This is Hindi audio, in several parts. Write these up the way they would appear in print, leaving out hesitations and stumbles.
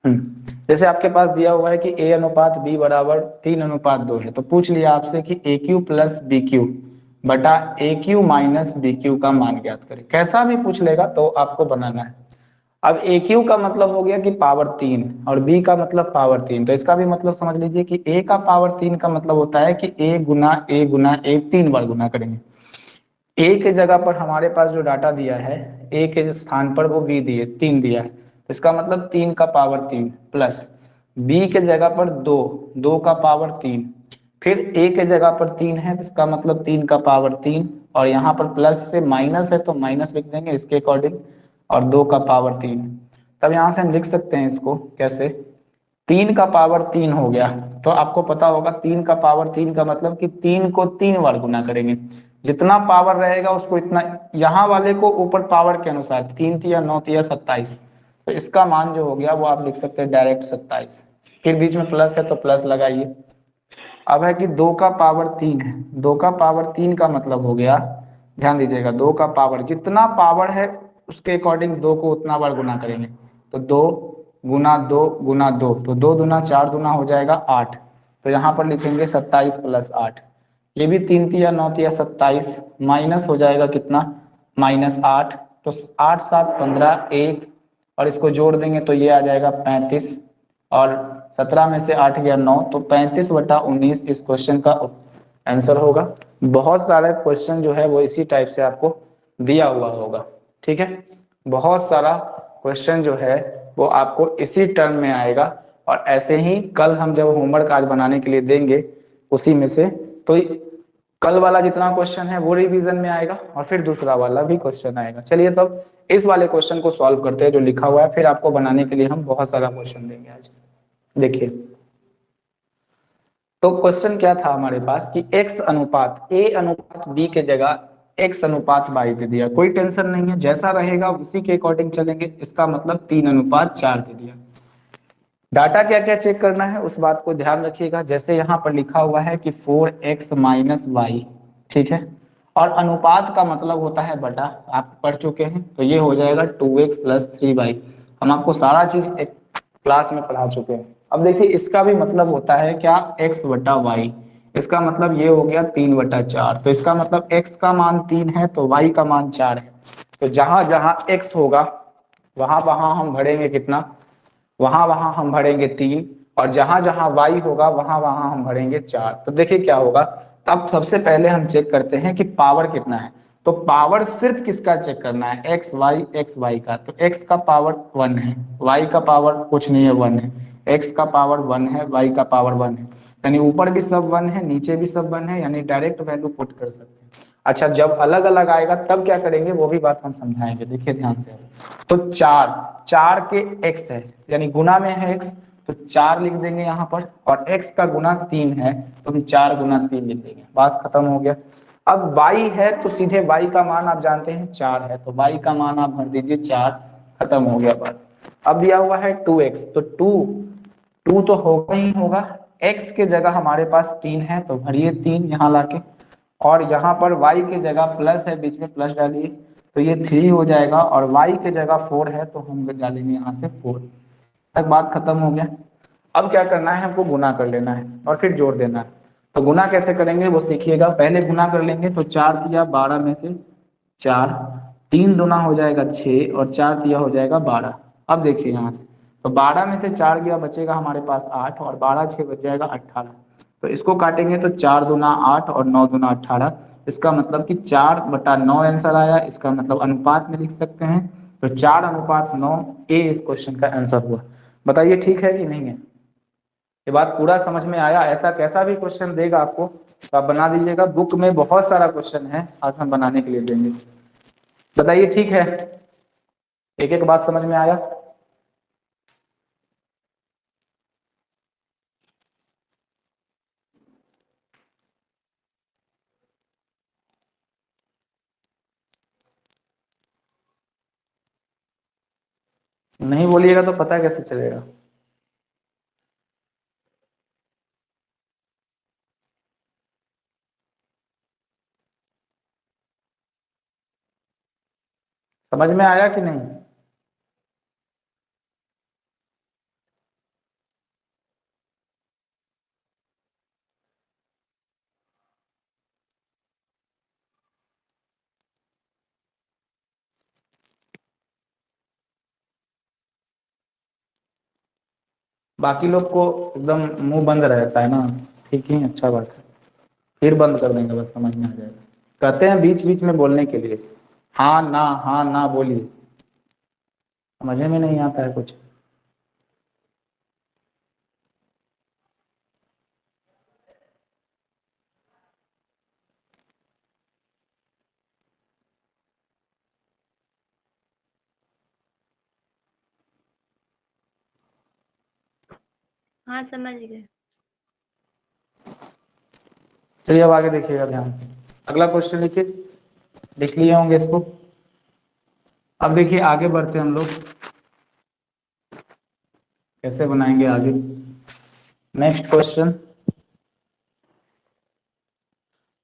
जैसे आपके पास दिया हुआ है कि a अनुपात b बराबर 3:2 है, तो पूछ लिया आपसे कि ए क्यू प्लस बी क्यू बटा ए क्यू माइनस बी क्यू का मान ज्ञात करें। कैसा भी पूछ लेगा तो आपको बनाना है। अब ए क्यू का मतलब हो गया कि पावर 3 और बी का मतलब पावर 3, तो इसका भी मतलब समझ लीजिए कि ए का पावर 3 का मतलब होता है कि ए गुना ए गुना ए 3 बार गुना करेंगे। ए के जगह पर हमारे पास जो डाटा दिया है, ए के स्थान पर वो बी दिए 3 दिया है, तो इसका मतलब 3 का पावर 3 प्लस बी के जगह पर 2, 2 का पावर 3, फिर ए के जगह पर 3 है तो इसका मतलब 3 का पावर 3, और यहाँ पर प्लस से माइनस है तो माइनस लिख देंगे इसके अकॉर्डिंग, और 2 का पावर 3। तब यहाँ से हम लिख सकते हैं इसको कैसे, 3 का पावर 3 हो गया। तो आपको पता होगा 3 का पावर 3 का मतलब कि 3 को 3 बार गुना करेंगे, जितना पावर रहेगा उसको इतना, यहाँ वाले को ऊपर पावर के अनुसार 3 तिया 9 तिया 27, तो इसका मान जो हो गया वो आप लिख सकते हैं डायरेक्ट 27। फिर बीच में प्लस है तो प्लस लगाइए। अब है कि 2 का पावर 3 है, 2 का पावर 3 का मतलब हो गया, ध्यान दीजिएगा, 2 का पावर जितना पावर है उसके अकॉर्डिंग 2 को उतना बार गुना करेंगे। तो 2 गुना 2 गुना 2, तो 2 दूना 4 दूना हो जाएगा 8, तो यहाँ पर लिखेंगे 27 प्लस 8। ये भी 3 तिया 9 तिया 27, माइनस हो जाएगा कितना, -8, तो 8 7 15 1, और इसको जोड़ देंगे तो ये आ जाएगा 35, और 17 में से 8 गया 9, तो 35/19 इस क्वेश्चन का आंसर होगा। बहुत सारे क्वेश्चन जो है वो इसी टाइप से आपको दिया हुआ होगा, ठीक है। बहुत सारा क्वेश्चन जो है वो आपको इसी टर्म में आएगा, और ऐसे ही कल हम जब होमवर्क आज बनाने के लिए देंगे उसी में से, तो कल वाला जितना क्वेश्चन है वो रिवीजन में आएगा और फिर दूसरा वाला भी क्वेश्चन आएगा। चलिए तब इस वाले क्वेश्चन को सॉल्व करते हैं जो लिखा हुआ है, फिर आपको बनाने के लिए हम बहुत सारा क्वेश्चन देंगे आज। देखिए, तो क्वेश्चन क्या था हमारे पास कि x अनुपात a अनुपात b के जगह x अनुपात y दे दिया। कोई टेंशन नहीं है, जैसा रहेगा उसी के अकॉर्डिंग चलेंगे। इसका मतलब 3:4 दे दिया। डाटा क्या क्या चेक करना है उस बात को ध्यान रखिएगा। जैसे यहाँ पर लिखा हुआ है कि 4x माइनस वाई, ठीक है, और अनुपात का मतलब होता है बटा, आप पढ़ चुके हैं, तो ये हो जाएगा 2x प्लस 3y। हम आपको सारा चीज एक क्लास में पढ़ा चुके हैं। अब देखिए इसका भी मतलब होता है क्या, x बटा वाई। इसका मतलब ये हो गया 3/4, तो इसका मतलब x का मान 3 है तो y का मान 4 है। तो जहां जहां x होगा वहां वहां हम भरेंगे कितना, वहां वहां हम भरेंगे 3, और जहां जहां y होगा वहां वहां हम भरेंगे 4। तो देखिए क्या होगा, तब सबसे पहले हम चेक करते हैं कि पावर कितना है। तो पावर सिर्फ किसका चेक करना है, एक्स वाई का। तो x का पावर 1 है, y का पावर कुछ नहीं है 1 है, x का पावर 1 है, y का पावर 1 है, यानी ऊपर भी सब 1 है नीचे भी सब 1 है, यानी डायरेक्ट वैल्यू पुट कर सकते हैं। अच्छा, जब अलग अलग आएगा तब क्या करेंगे वो भी बात हम समझाएंगे, देखिए ध्यान से। तो 4, 4 के x है यानी गुना में है x, तो 4 लिख देंगे यहाँ पर, और x का गुना 3 है तो हम 4 गुना 3 लिख देंगे, बस खत्म हो गया। अब y है तो सीधे y का मान आप जानते हैं 4 है, तो y का मान आप भर दीजिए 4, खत्म हो गया बात। अब दिया हुआ है 2x, तो 2, 2 तो होगा ही होगा, x के जगह हमारे पास 3 है तो भरिए 3 यहाँ लाके, और यहाँ पर y के जगह प्लस है, बीच में प्लस डालिए तो ये 3 हो जाएगा, और y के जगह 4 है तो हम डालेंगे यहाँ से 4, तक बात खत्म हो गया। अब क्या करना है, हमको गुना कर लेना है और फिर जोड़ देना है। तो गुना कैसे करेंगे वो सीखिएगा। पहले गुना कर लेंगे, तो 4 तिया 12 में से 4, 3 दूना हो जाएगा 6, और 4 तिया हो जाएगा 12। अब देखिए यहाँ से, तो 12 में से 4 गया बचेगा हमारे पास 8, और 12 6 बच जाएगा 18। तो इसको काटेंगे तो 4 दूना 8 और 9 दूना 18, इसका मतलब कि 4/9 आंसर आया। इसका मतलब अनुपात में लिख सकते हैं, तो 4:9 ए इस क्वेश्चन का आंसर हुआ। बताइए ठीक है कि नहीं है, ये बात पूरा समझ में आया। ऐसा कैसा भी क्वेश्चन देगा आपको तो आप बना दीजिएगा, बुक में बहुत सारा क्वेश्चन है आज हम बनाने के लिए देंगे। बताइए ठीक है, एक एक बात समझ में आया। नहीं बोलिएगा तो पता कैसे चलेगा। समझ में आया कि नहीं। बाकी लोग को एकदम मुंह बंद रहता है ना, ठीक ही, अच्छा बात है। फिर बंद कर देंगे, बस समझ में आ जाएगा। कहते हैं बीच बीच में बोलने के लिए, हाँ ना बोलिए, समझ में नहीं आता है कुछ। हाँ समझ गए। चलिए अब आगे देखिएगा ध्यान से। अगला क्वेश्चन लिखिए, लिख लिए होंगे इसको। अब देखिए आगे बढ़ते हैं हम लोग, कैसे बनाएंगे आगे। Next question,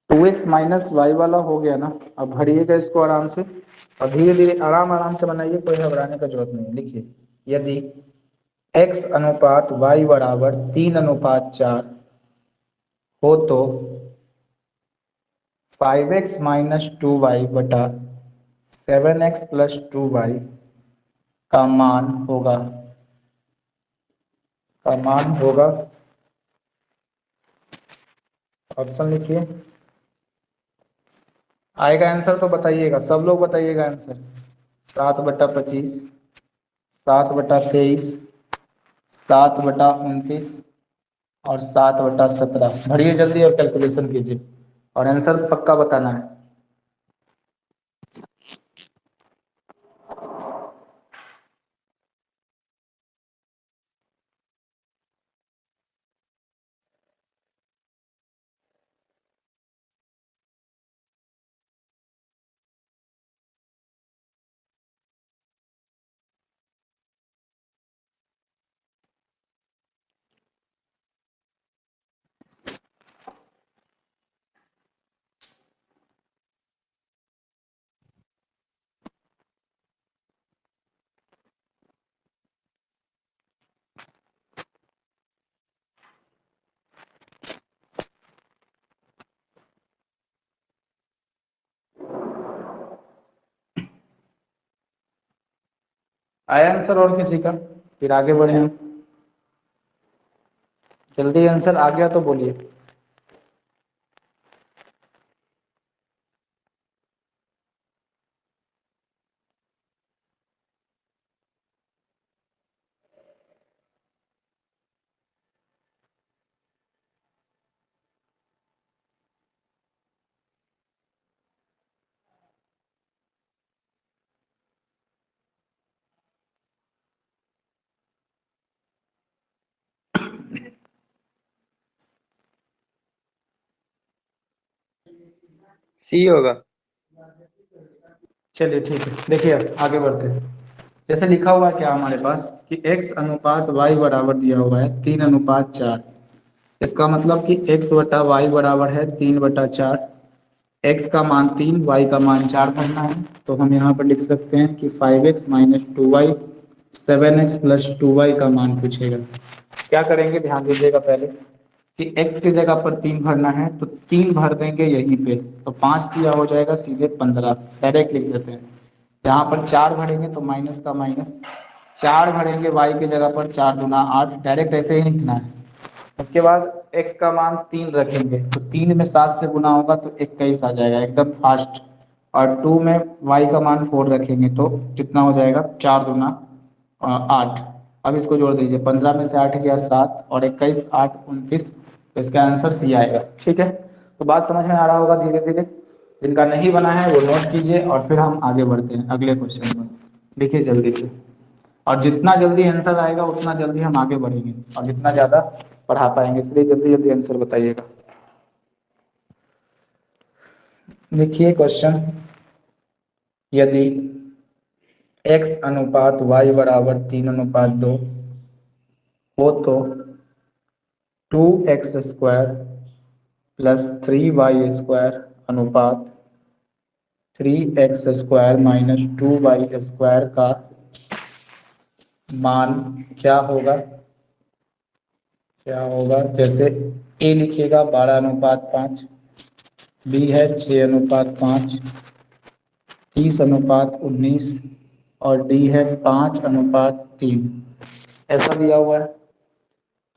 2x minus Y वाला हो गया ना। अब भरिएगा इसको आराम से, और धीरे धीरे आराम आराम से बनाइए, कोई घबराने का जरूरत नहीं है। लिखिए, यदि x अनुपात y बराबर 3:4 हो तो 5x माइनस 2y बटा 7x प्लस 2y का मान होगा। ऑप्शन लिखिए, आएगा आंसर तो बताइएगा, सब लोग बताइएगा आंसर। 7/25, 7/23, 7/29 और 7/17। भरिए जल्दी और कैलकुलेशन कीजिए, और आंसर पक्का बताना है। आया आंसर और किसी का? फिर आगे बढ़े हम, जल्दी आंसर आ गया तो बोलिए। सी होगा। चलिए ठीक है, देखिए अब आगे बढ़ते हैं। जैसे लिखा हुआ है क्या हमारे पास कि x अनुपात y बराबर दिया हुआ है 3:4। इसका मतलब कि x बटा वाई बराबर है 3/4। x का मान 3, y का मान 4 भरना है। तो हम यहाँ पर लिख सकते हैं कि 5x minus 2y, 7x plus 2y का मान पूछेगा। क्या करेंगे, ध्यान दीजिएगा पहले कि x की जगह पर 3 भरना है, तो 3 भर देंगे यहीं पे, तो 5 दिया हो जाएगा सीधे 15, डायरेक्ट लिख देते हैं। यहाँ पर 4 भरेंगे तो माइनस का माइनस, 4 भरेंगे y की जगह पर, 4 दूना 8, डायरेक्ट ऐसे ही लिखना है। उसके बाद x का मान 3 रखेंगे, तो 3 में 7 से गुना होगा तो 21 आ जाएगा, एकदम फास्ट। और 2 में y का मान 4 रखेंगे तो कितना हो जाएगा, 4 दूना 8। अब इसको जोड़ दीजिए, 15 में से 8 गया 7, और 21, 8, 29, तो इसका आंसर सी आएगा। ठीक है, तो बात समझ में आ रहा होगा धीरे धीरे। जिनका नहीं बना है वो नोट कीजिए, और फिर हम आगे बढ़ते हैं अगले क्वेश्चन में। देखिए जल्दी से, और जितना जल्दी आंसर आएगा उतना जल्दी हम आगे बढ़ेंगे, और जितना ज़्यादा पढ़ा पाएंगे, इसलिए जल्दी जल्दी आंसर बताइएगा। देखिए क्वेश्चन, यदि x अनुपात y बराबर 3:2 हो तो 2x² प्लस 3y² अनुपात 3x² माइनस 2y² का मान क्या होगा। जैसे a लिखिएगा 12:5, b है 6:5, 30:19, और d है 5:3, ऐसा दिया हुआ है।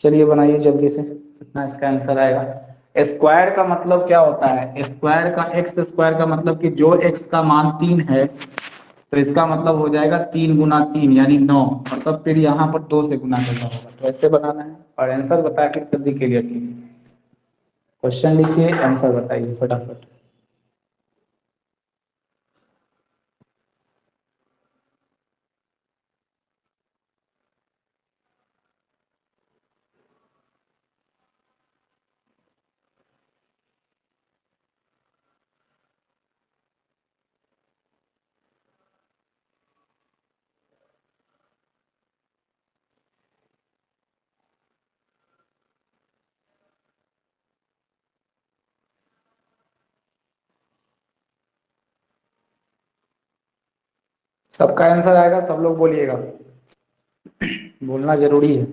चलिए बनाइए जल्दी से, कितना इसका आंसर आएगा। स्क्वायर का मतलब क्या होता है, स्क्वायर का एक्स स्क्वायर का मतलब कि जो एक्स का मान 3 है तो इसका मतलब हो जाएगा 3 × 3 यानी 9, और तब फिर यहाँ पर 2 से गुना करना होगा, तो ऐसे बनाना है और आंसर बता के जल्दी क्लियर कीजिए। क्वेश्चन लिखिए, आंसर बताइए फटाफट। सबका आंसर आएगा, सब लोग बोलिएगा, बोलना जरूरी है।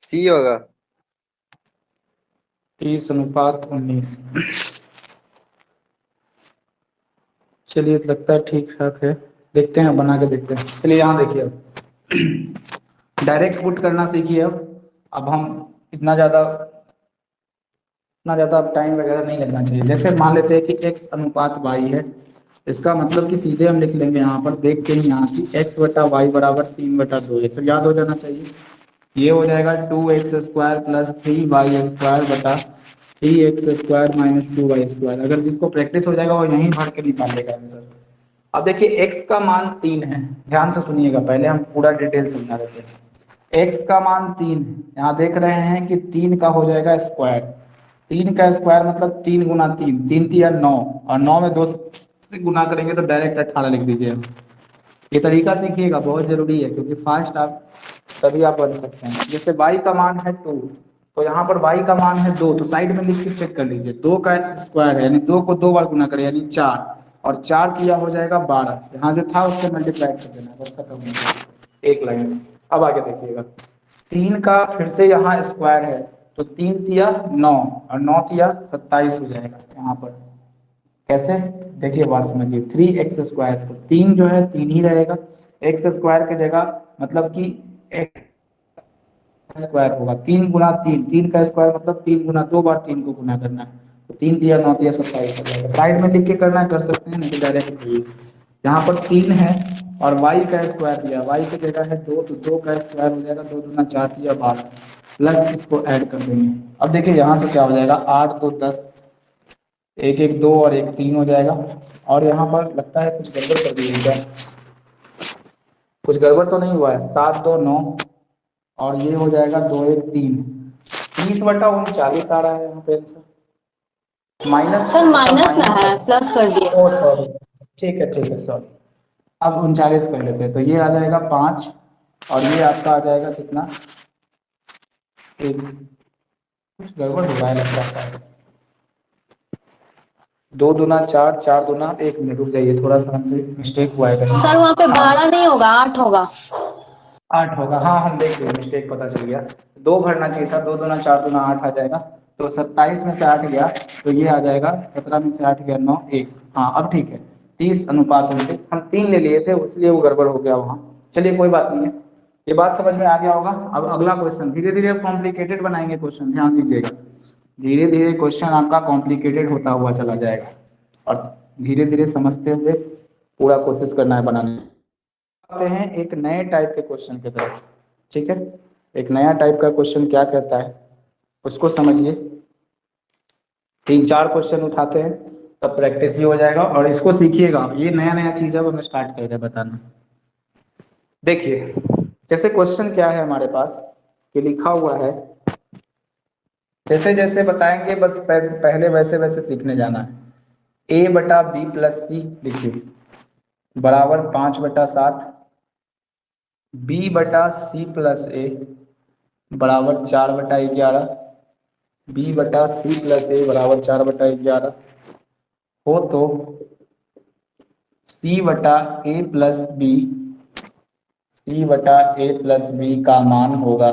सी होगा। 30:19। चलिए लगता है ठीक ठाक है, देखते हैं बना के देखते हैं। चलिए यहाँ देखिए, अब डायरेक्ट पुट करना सीखिए। अब हम इतना ज़्यादा अब टाइम वगैरह नहीं लगना चाहिए। जैसे मान लेते हैं कि x अनुपात y है, इसका मतलब कि सीधे हम लिख लेंगे यहाँ पर, देखते हैं यहाँ की x/y बराबर 3/2, ये फिर याद हो जाना चाहिए। ये हो जाएगा 2x² + 3y² बटा 3x² - 2y²। अगर जिसको प्रैक्टिस हो जाएगा वो यहीं भर के निकाल लेगा आंसर। अब देखिए x का मान 3 है, ध्यान से सुनिएगा, पहले हम पूरा डिटेल समझा देते हैं। x का मान 3 है, यहाँ देख रहे हैं कि 3 का हो जाएगा स्क्वायर, 3 का स्क्वायर मतलब 3 × 3, 3×3 = 9, और 9 में 2 से गुना करेंगे तो डायरेक्ट 18 लिख दीजिए। ये तरीका सीखिएगा, बहुत जरूरी है, क्योंकि फास्ट आप तभी आप बन सकते हैं। जैसे y का मान है 2, तो यहाँ पर y का मान है 2, तो साइड में लिख के चेक कर लीजिए, 2 का स्क्वायर है यानी 2 को 2 बार गुना करें यानी 4, और 4 किया हो जाएगा 12, यहाँ जो था उससे मल्टीप्लाई कर देना, बस खत्म हो गया, एक लाइन। अब आगे देखिएगा, 3 का फिर से यहाँ स्क्वायर है, तो 3×3 = 9 और 9×3 = 27 हो जाएगा यहाँ पर। कैसे, देखिए बात समझिए, 3x², तो 3 जो है 3 ही रहेगा, x² की जगह मतलब कि स्क्वायर होगा, 3 × 3, 3 का स्क्वायर मतलब 3 × 2 बार 3 को गुना करना है, तो 3×3 = 9, 27 हो जाएगा। साइड में लिख के करना है कर सकते हैं, नहीं तो डायरेक्ट करिए। यहाँ पर 3 है और y का स्क्वायर दिया, y की जगह है 2, तो 2 का स्क्वायर हो जाएगा, 2×2 = 4, 12, प्लस इसको ऐड कर देंगे। अब देखिए यहाँ से क्या हो जाएगा, 8 × 2 = 10, 1 1 2 और 1 3 हो जाएगा। और यहाँ पर लगता है कुछ गड़बड़ कर दी है क्या, कुछ गड़बड़ तो नहीं हुआ है, 7 2 9, और ये हो जाएगा 2 1 3, 30/39 आ रहा है यहाँ पे आंसर। माइनस सर माइनस ना है, कर, प्लस कर दिए। ओ सॉरी, ठीक है सॉरी। अब 39 कर लेते हैं, तो ये आ जाएगा 5, और ये आपका आ जाएगा कितना, एक, कुछ गड़बड़ हो रहा है लगता है, 2 दूना 4, 4 दूना 1 मिनट, रुक जाइए, थोड़ा सा हमसे मिस्टेक हुआ है कहीं। सर वहाँ पे 12 नहीं होगा, 8 होगा। 8 होगा, हाँ हम देख लिए, मिस्टेक पता चल गया, 2 भरना चाहिए था, 2 दूना 4 दूना 8 आ जाएगा, तो 27 में से 8 गया, तो ये आ जाएगा 17 में से 8 गया 9 1, हाँ अब ठीक है, 30:29, हम 3 ले लिए थे इसलिए वो गड़बड़ हो गया वहाँ। चलिए कोई बात नहीं है, ये बात समझ में आ गया होगा। अब अगला क्वेश्चन, धीरे धीरे कॉम्प्लिकेटेड बनाएंगे क्वेश्चन, ध्यान दीजिएगा, धीरे धीरे क्वेश्चन आपका कॉम्प्लिकेटेड होता हुआ चला जाएगा, और धीरे धीरे समझते हुए पूरा कोशिश करना है बनाने। आते हैं एक नए टाइप के क्वेश्चन की तरफ, ठीक है, एक नया टाइप का क्वेश्चन क्या कहता है उसको समझिए। तीन चार क्वेश्चन उठाते हैं तब प्रैक्टिस भी हो जाएगा, और इसको सीखिएगा, ये नया नया चीज है वो मैं स्टार्ट कर रहा बताना। देखिए जैसे क्वेश्चन क्या है हमारे पास कि लिखा हुआ है, जैसे जैसे बताएंगे बस पहले वैसे वैसे सीखने जाना है। ए बटा बी प्लस सी लिखिए बराबर 5/7, बी बटा सी प्लस ए बराबर 4/11, बी बटा सी प्लस ए बराबर 4/11 हो तो सी बटा ए प्लस बी, सी बटा ए प्लस बी का मान होगा,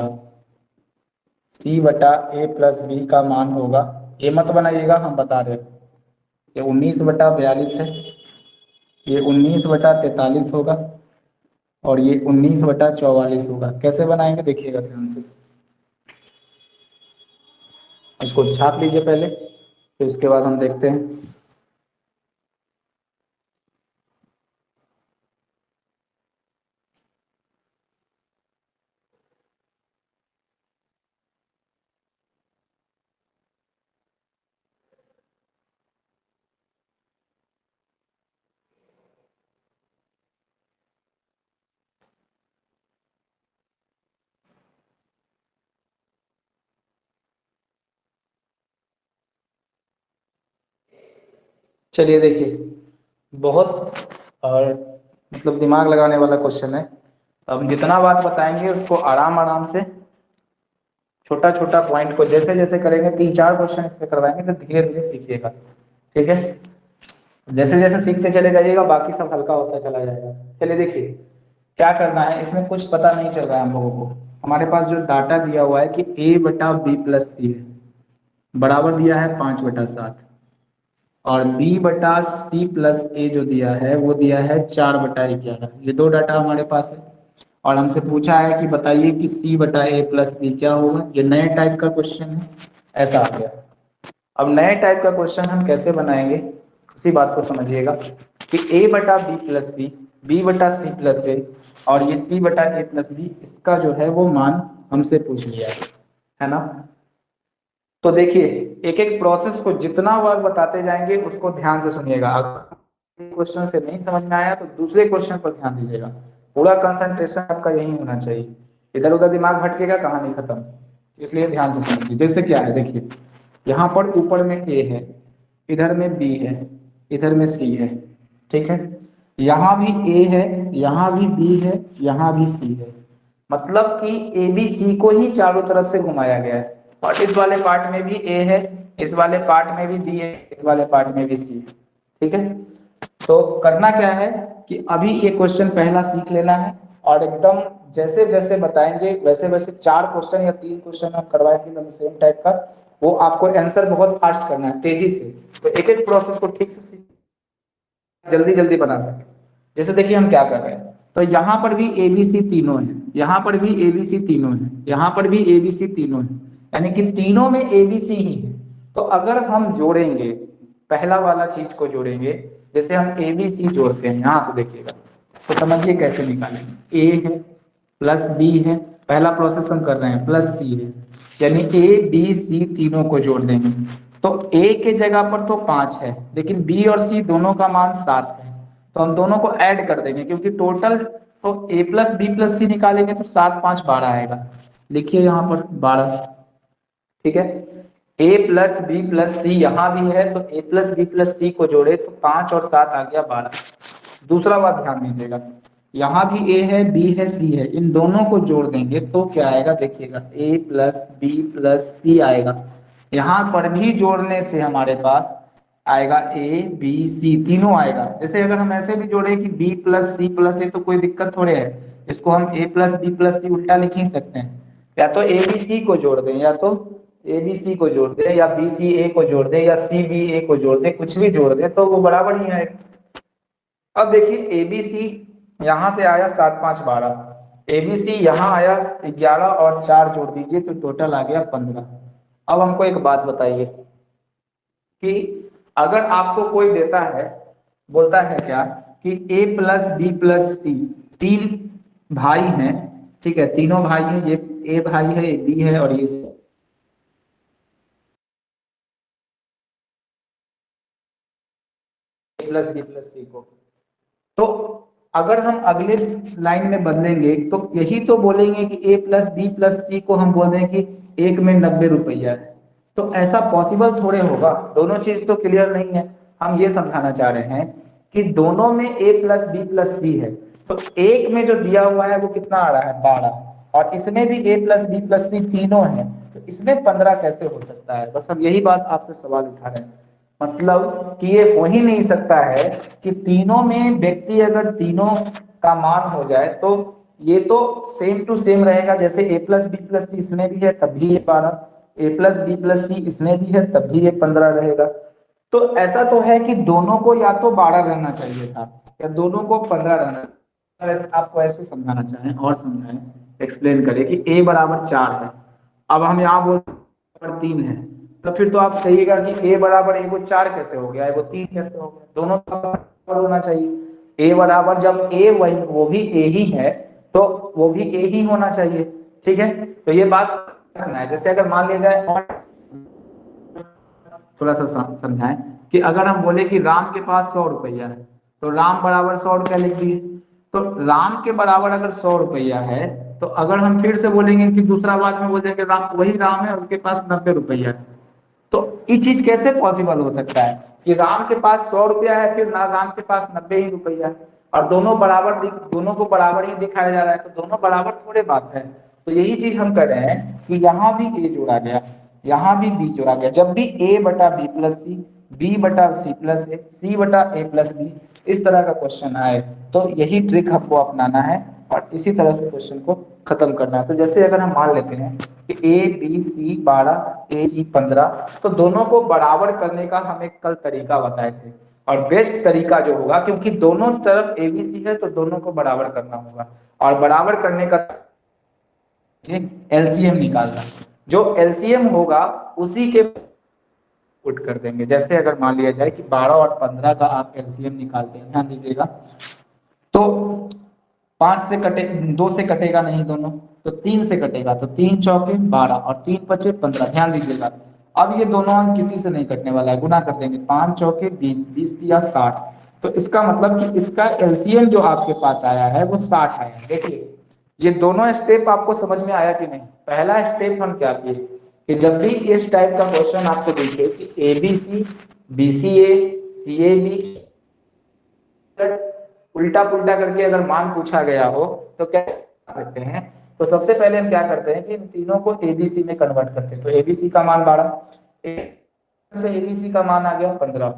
सी बटा ए प्लस बी का मान होगा, ये मत बनाइएगा हम बता रहे हैं, ये 19/42 है, ये 19/43 होगा, और ये 19/44 होगा। कैसे बनाएंगे देखिएगा ध्यान से, इसको छाप लीजिए पहले, फिर उसके बाद हम देखते हैं। चलिए देखिए, बहुत और मतलब दिमाग लगाने वाला क्वेश्चन है। अब जितना बात बताएंगे उसको आराम आराम से, छोटा छोटा पॉइंट को जैसे जैसे करेंगे, तीन चार क्वेश्चन इस पे करवाएंगे तो धीरे धीरे सीखिएगा, ठीक है। जैसे जैसे सीखते चले जाइएगा बाकी सब हल्का होता चला जाएगा। चलिए देखिए क्या करना है, इसमें कुछ पता नहीं चल रहा है हम लोगों को। हमारे पास जो डाटा दिया हुआ है कि ए बटा बी प्लस सी है बराबर दिया है 5/7, और बी बटा सी प्लस ए जो दिया है वो दिया है 4/11। ये दो डाटा हमारे पास है, और हमसे पूछा है कि बताइए कि सी बटा ए प्लस बी क्या होगा। ये नए टाइप का क्वेश्चन है, ऐसा आ गया। अब नए टाइप का क्वेश्चन हम कैसे बनाएंगे उसी बात को समझिएगा कि ए बटा बी प्लस सी, बी बटा सी प्लस ए, और ये सी बटा ए प्लस बी, इसका जो है वो मान हमसे पूछ लिया है ना। तो देखिए एक एक प्रोसेस को जितना बार बताते जाएंगे उसको ध्यान से सुनिएगा। अगर क्वेश्चन से नहीं समझ में आया तो दूसरे क्वेश्चन पर ध्यान दीजिएगा, पूरा कंसंट्रेशन आपका यही होना चाहिए, इधर उधर दिमाग भटकेगा कहानी खत्म। इसलिए ध्यान से समझिए। जैसे क्या है देखिए, यहाँ पर ऊपर में ए है, इधर में बी है, इधर में सी है, ठीक है। यहाँ भी ए है, यहाँ भी बी है, यहाँ भी सी है, मतलब कि ए बी सी को ही चारों तरफ से घुमाया गया है। और इस वाले पार्ट में भी ए है, इस वाले पार्ट में भी बी है, इस वाले पार्ट में भी सी है, ठीक है। तो करना क्या है कि अभी ये क्वेश्चन पहला सीख लेना है, और एकदम जैसे जैसे बताएंगे वैसे वैसे चार क्वेश्चन या तीन क्वेश्चन हम करवाएंगे एकदम सेम टाइप का, वो आपको आंसर बहुत फास्ट करना है तेजी से। तो एक एक प्रोसेस को ठीक से सीख, जल्दी जल्दी बना सके। जैसे देखिए हम क्या कर रहे हैं, तो यहाँ पर भी ए बी सी तीनों है, यहाँ पर भी ए बी सी तीनों है, यहाँ पर भी ए बी सी तीनों है, यानी कि तीनों में ए बी सी ही है। तो अगर हम जोड़ेंगे, पहला वाला चीज को जोड़ेंगे, जैसे हम ए बी सी जोड़ते हैं यहाँ से देखिएगा, तो समझिए कैसे निकालेंगे। ए है प्लस बी है, पहला प्रोसेस हम कर रहे हैं, प्लस सी है, यानी ए बी सी तीनों को जोड़ देंगे। तो ए के जगह पर तो 5 है, लेकिन बी और सी दोनों का मान 7 है, तो हम दोनों को ऐड कर देंगे, क्योंकि टोटल तो ए प्लस बी प्लस सी निकालेंगे तो 7 5 12 आएगा। लिखिए यहाँ पर 12, ठीक है। ए प्लस बी प्लस सी यहाँ भी है, तो ए प्लस बी प्लस सी को जोड़े तो 5 और 7 आ गया 12। दूसरा बात ध्यान दीजिएगा, यहाँ भी ए है बी है सी है, इन दोनों को जोड़ देंगे तो क्या आएगा देखिएगा, ए प्लस बी प्लस सी आएगा। यहाँ पर भी जोड़ने से हमारे पास आएगा ए बी सी तीनों आएगा। जैसे अगर हम ऐसे भी जोड़े कि बी प्लस सी प्लस ए, तो कोई दिक्कत थोड़े है, इसको हम ए प्लस बी प्लस सी उल्टा लिख ही सकते हैं। या तो ए बी सी को जोड़ दें, या तो ए बी सी को जोड़ दें, या बी सी ए को जोड़ दें, या सी बी ए को जोड़ दें, कुछ भी जोड़ दें तो वो बराबर ही आएगा। अब देखिए ए बी सी यहाँ से आया 7 5 12, ए बी सी यहाँ आया 11 और 4 जोड़ दीजिए तो टोटल आ गया 15। अब हमको एक बात बताइए कि अगर आपको कोई देता है, बोलता है क्या कि ए प्लस बी प्लस सी, तीन भाई हैं, ठीक है, तीनों भाई हैं, ये ए भाई है, ये बी है, और ये प्लस बी प्लस सी को। तो अगर हम अगले लाइन में बदलेंगे तो यही तो बोलेंगे कि ए प्लस बी प्लस सी को हम बोल दें कि एक में 90 रुपया है। तो ऐसा पॉसिबल थोड़े होगा, दोनों चीज तो क्लियर नहीं है। हम ये समझाना चाह रहे हैं कि दोनों में ए प्लस बी प्लस सी है, तो एक में जो दिया हुआ है वो कितना आ रहा है 12, और इसमें भी ए प्लस बी प्लस सी तीनों है, तो इसमें 15 कैसे हो सकता है। बस हम यही बात आपसे सवाल उठा रहे हैं, मतलब कि ये हो ही नहीं सकता है कि तीनों में व्यक्ति अगर तीनों का मान हो जाए तो ये तो सेम टू सेम रहेगा। जैसे ए प्लस बी प्लस सी इसमें भी है तब भी ये 12, ए प्लस बी प्लस सी इसमें भी है तब भी ये 15 रहेगा। तो ऐसा तो है कि दोनों को या तो 12 रहना चाहिए था या दोनों को 15 रहना। आपको ऐसे समझाना चाहें और समझाएं, एक्सप्लेन करें कि a बराबर 4 है, अब हम यहाँ बोलते बराबर 3 है, तो फिर तो आप कहिएगा कि a बराबर a को 4 कैसे हो गया, a को 3 कैसे हो गया, दोनों बराबर होना चाहिए। a बराबर जब a वही वो भी a ही है तो वो भी a ही होना चाहिए, ठीक है। तो ये बात रखना है। जैसे अगर मान लिया जाए और थोड़ा सा समझाएं कि अगर हम बोले कि राम के पास 100 रुपया है तो राम बराबर 100 रुपया लिख दिए, तो राम के बराबर अगर 100 रुपया है तो अगर हम फिर से बोलेंगे कि दूसरा बात में बोलेंगे राम वही राम है उसके पास 90 रुपया है, तो ये चीज कैसे पॉसिबल हो सकता है कि राम के पास 100 रुपया है फिर ना राम के पास 90 ही रुपया है, और दोनों बराबर दोनों को बराबर ही दिखाया जा रहा है, तो दोनों बराबर थोड़े बात है। तो यही चीज हम कर रहे हैं कि यहाँ भी a जोड़ा गया, यहाँ भी b जोड़ा गया। जब भी a बटा बी प्लस सी, बी बटा सी प्लस ए, सी बटा ए प्लस बी, इस तरह का क्वेश्चन आए तो यही ट्रिक हमको अपनाना है और इसी तरह से क्वेश्चन को खत्म करना है। तो जैसे अगर हम मान लेते हैं कि ए बी सी 12 ए सी 15, तो दोनों को बराबर करने का हम एक कल तरीका बताए थे, और बेस्ट तरीका जो होगा क्योंकि दोनों तरफ ए बी सी है तो दोनों को बराबर करना होगा, और बराबर करने का एलसीएम निकालना, जो एलसीएम होगा उसी के पुट कर देंगे। जैसे अगर मान लिया जाए कि 12 और 15 का आप एलसीएम निकालते हैं, ध्यान दीजिएगा, तो 5 से कटे 2 से कटेगा नहीं दोनों, तो 3 से कटेगा, तो 3 चौके 12 और 3 बचे 15। ध्यान दीजिएगा, अब ये दोनों अंक किसी से नहीं कटने वाला है, गुना कर देंगे, 5 चौके 20, 20 दिया 60, तो इसका मतलब कि इसका एलसीएम जो आपके पास आया है वो 60 आया। देखिए ये दोनों स्टेप आपको समझ में आया कि नहीं। पहला स्टेप हम क्या किए कि जब भी इस टाइप का क्वेश्चन आपको दिखे कि a B c, b C a, c a b, उल्टा पुल्टा करके अगर मान पूछा गया हो तो क्या कर सकते हैं, तो सबसे पहले हम क्या करते हैं कि इन तीनों को एबीसी में कन्वर्ट करते हैं। तो एबीसी का मान 12 से एबीसी का मान आ गया 15,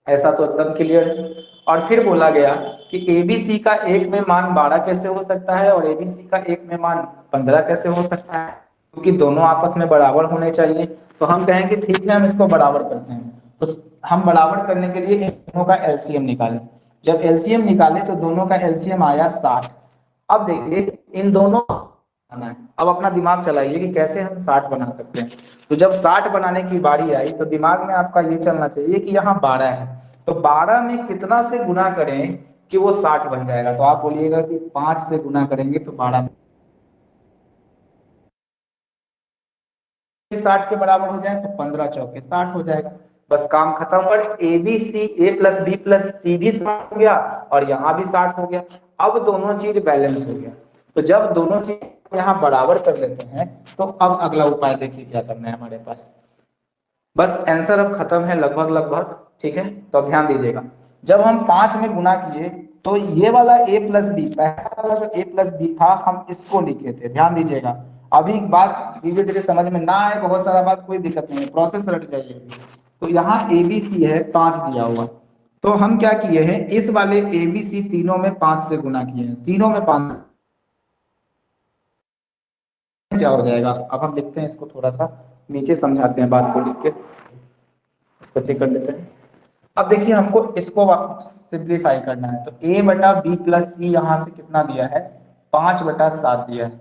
ऐसा तो एकदम क्लियर है। और फिर बोला गया कि एबीसी का एक में मान 12 कैसे हो सकता है और एबीसी का एक में मान 15 कैसे हो सकता है, क्योंकि दोनों आपस में बराबर होने चाहिए। तो हम कहें कि ठीक है हम इसको बराबर करते हैं, तो हम बराबर करने के लिए इन दोनों का एलसीएम निकालें। जब एलसीएम निकाले तो दोनों का एलसीएम आया 60। अब देखिए इन दोनों बनाना है, अब अपना दिमाग चलाइए कि कैसे हम 60 बना सकते हैं। तो जब 60 बनाने की बारी आई तो दिमाग में आपका ये चलना चाहिए कि यहाँ 12 है, तो 12 में कितना से गुना करें कि वो 60 बन जाएगा। तो आप बोलिएगा कि 5 से गुना करेंगे तो 12 60 के बराबर हो जाए तो 15 चौके 60 हो जाएगा, बस काम खत्म। पर A B C, A plus B plus C भी 60 हो गया और यहाँ भी 60 हो गया। अब दोनों चीज बैलेंस हो गया, तो जब दोनों चीज यहाँ बराबर कर लेते हैं तो अब अगला उपाय देखिए क्या करना है हमारे पास। बस आंसर अब खत्म है लगभग लगभग, ठीक है। तो अब ध्यान दीजिएगा, जब हम 5 में गुना किए तो ये वाला a प्लस बी, पहला वाला जो a प्लस बी था हम इसको लिखे थे। ध्यान दीजिएगा, अभी बात धीरे धीरे समझ में ना आए बहुत सारा बात, कोई दिक्कत नहीं है, प्रोसेस रट जाइए। तो यहाँ ए बी सी है 5 दिया हुआ, तो हम क्या किए हैं इस वाले ए बी सी तीनों में 5 से गुना किए हैं, तीनों में 5 क्या हो जाएगा। अब हम लिखते हैं इसको, थोड़ा सा नीचे समझाते हैं बात को लिख के, इसको चेक कर लेते हैं। अब देखिए हमको इसको सिंप्लीफाई करना है, तो a बटा बी प्लस सी यहाँ से कितना दिया है 5 बटा 7 दिया है।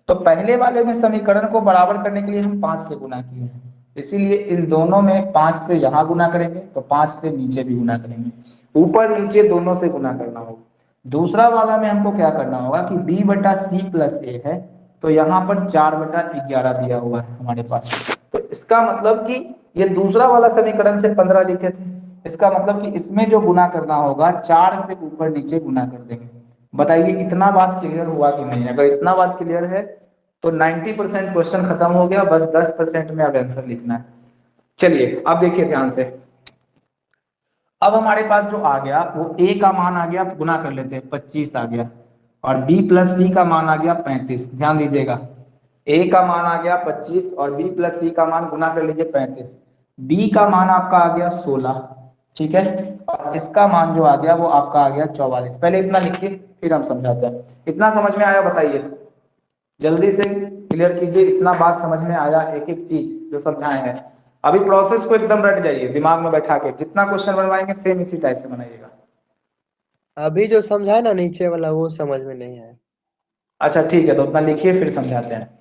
तो पहले वाले में समीकरण को बराबर करने के लिए हम 5 से गुना किए हैं, इसीलिए इन दोनों में 5 से यहाँ गुना करेंगे तो 5 से नीचे भी गुना करेंगे, ऊपर नीचे दोनों से गुना करना होगा। दूसरा वाला में हमको क्या करना होगा कि b बटा सी प्लस ए है, तो यहाँ पर 4 बटा 11 दिया हुआ है हमारे पास। तो इसका मतलब कि ये दूसरा वाला समीकरण से 15 लिखे थे, इसका मतलब कि इसमें जो गुना करना होगा 4 से ऊपर नीचे गुना कर देंगे। बताइए इतना बात क्लियर हुआ कि नहीं? अगर इतना बात क्लियर है तो 90% क्वेश्चन खत्म हो गया, बस 10% में अब आंसर लिखना है। चलिए अब देखिए ध्यान से। अब हमारे पास जो आ गया वो a का मान आ गया, गुना कर लेते हैं, 25 आ गया, और b प्लस c का मान आ गया 35। ध्यान दीजिएगा, a का मान आ गया 25 और b प्लस c का मान गुना कर लीजिए 35। b का मान आपका आ गया 16, ठीक है, और इसका मान जो आ गया वो आपका आ गया 44। पहले इतना लिखिए फिर हम समझाते हैं। इतना समझ में आया? बताइए जल्दी से क्लियर कीजिए, इतना बात समझ में आया? एक एक चीज जो समझाए हैं अभी प्रोसेस को एकदम रट जाइए, दिमाग में बैठा के जितना क्वेश्चन बनवाएंगे सेम इसी टाइप से बनाइएगा। अभी जो समझा ना नीचे वाला वो समझ में नहीं आया। अच्छा ठीक है, तो उतना लिखिए फिर समझाते हैं।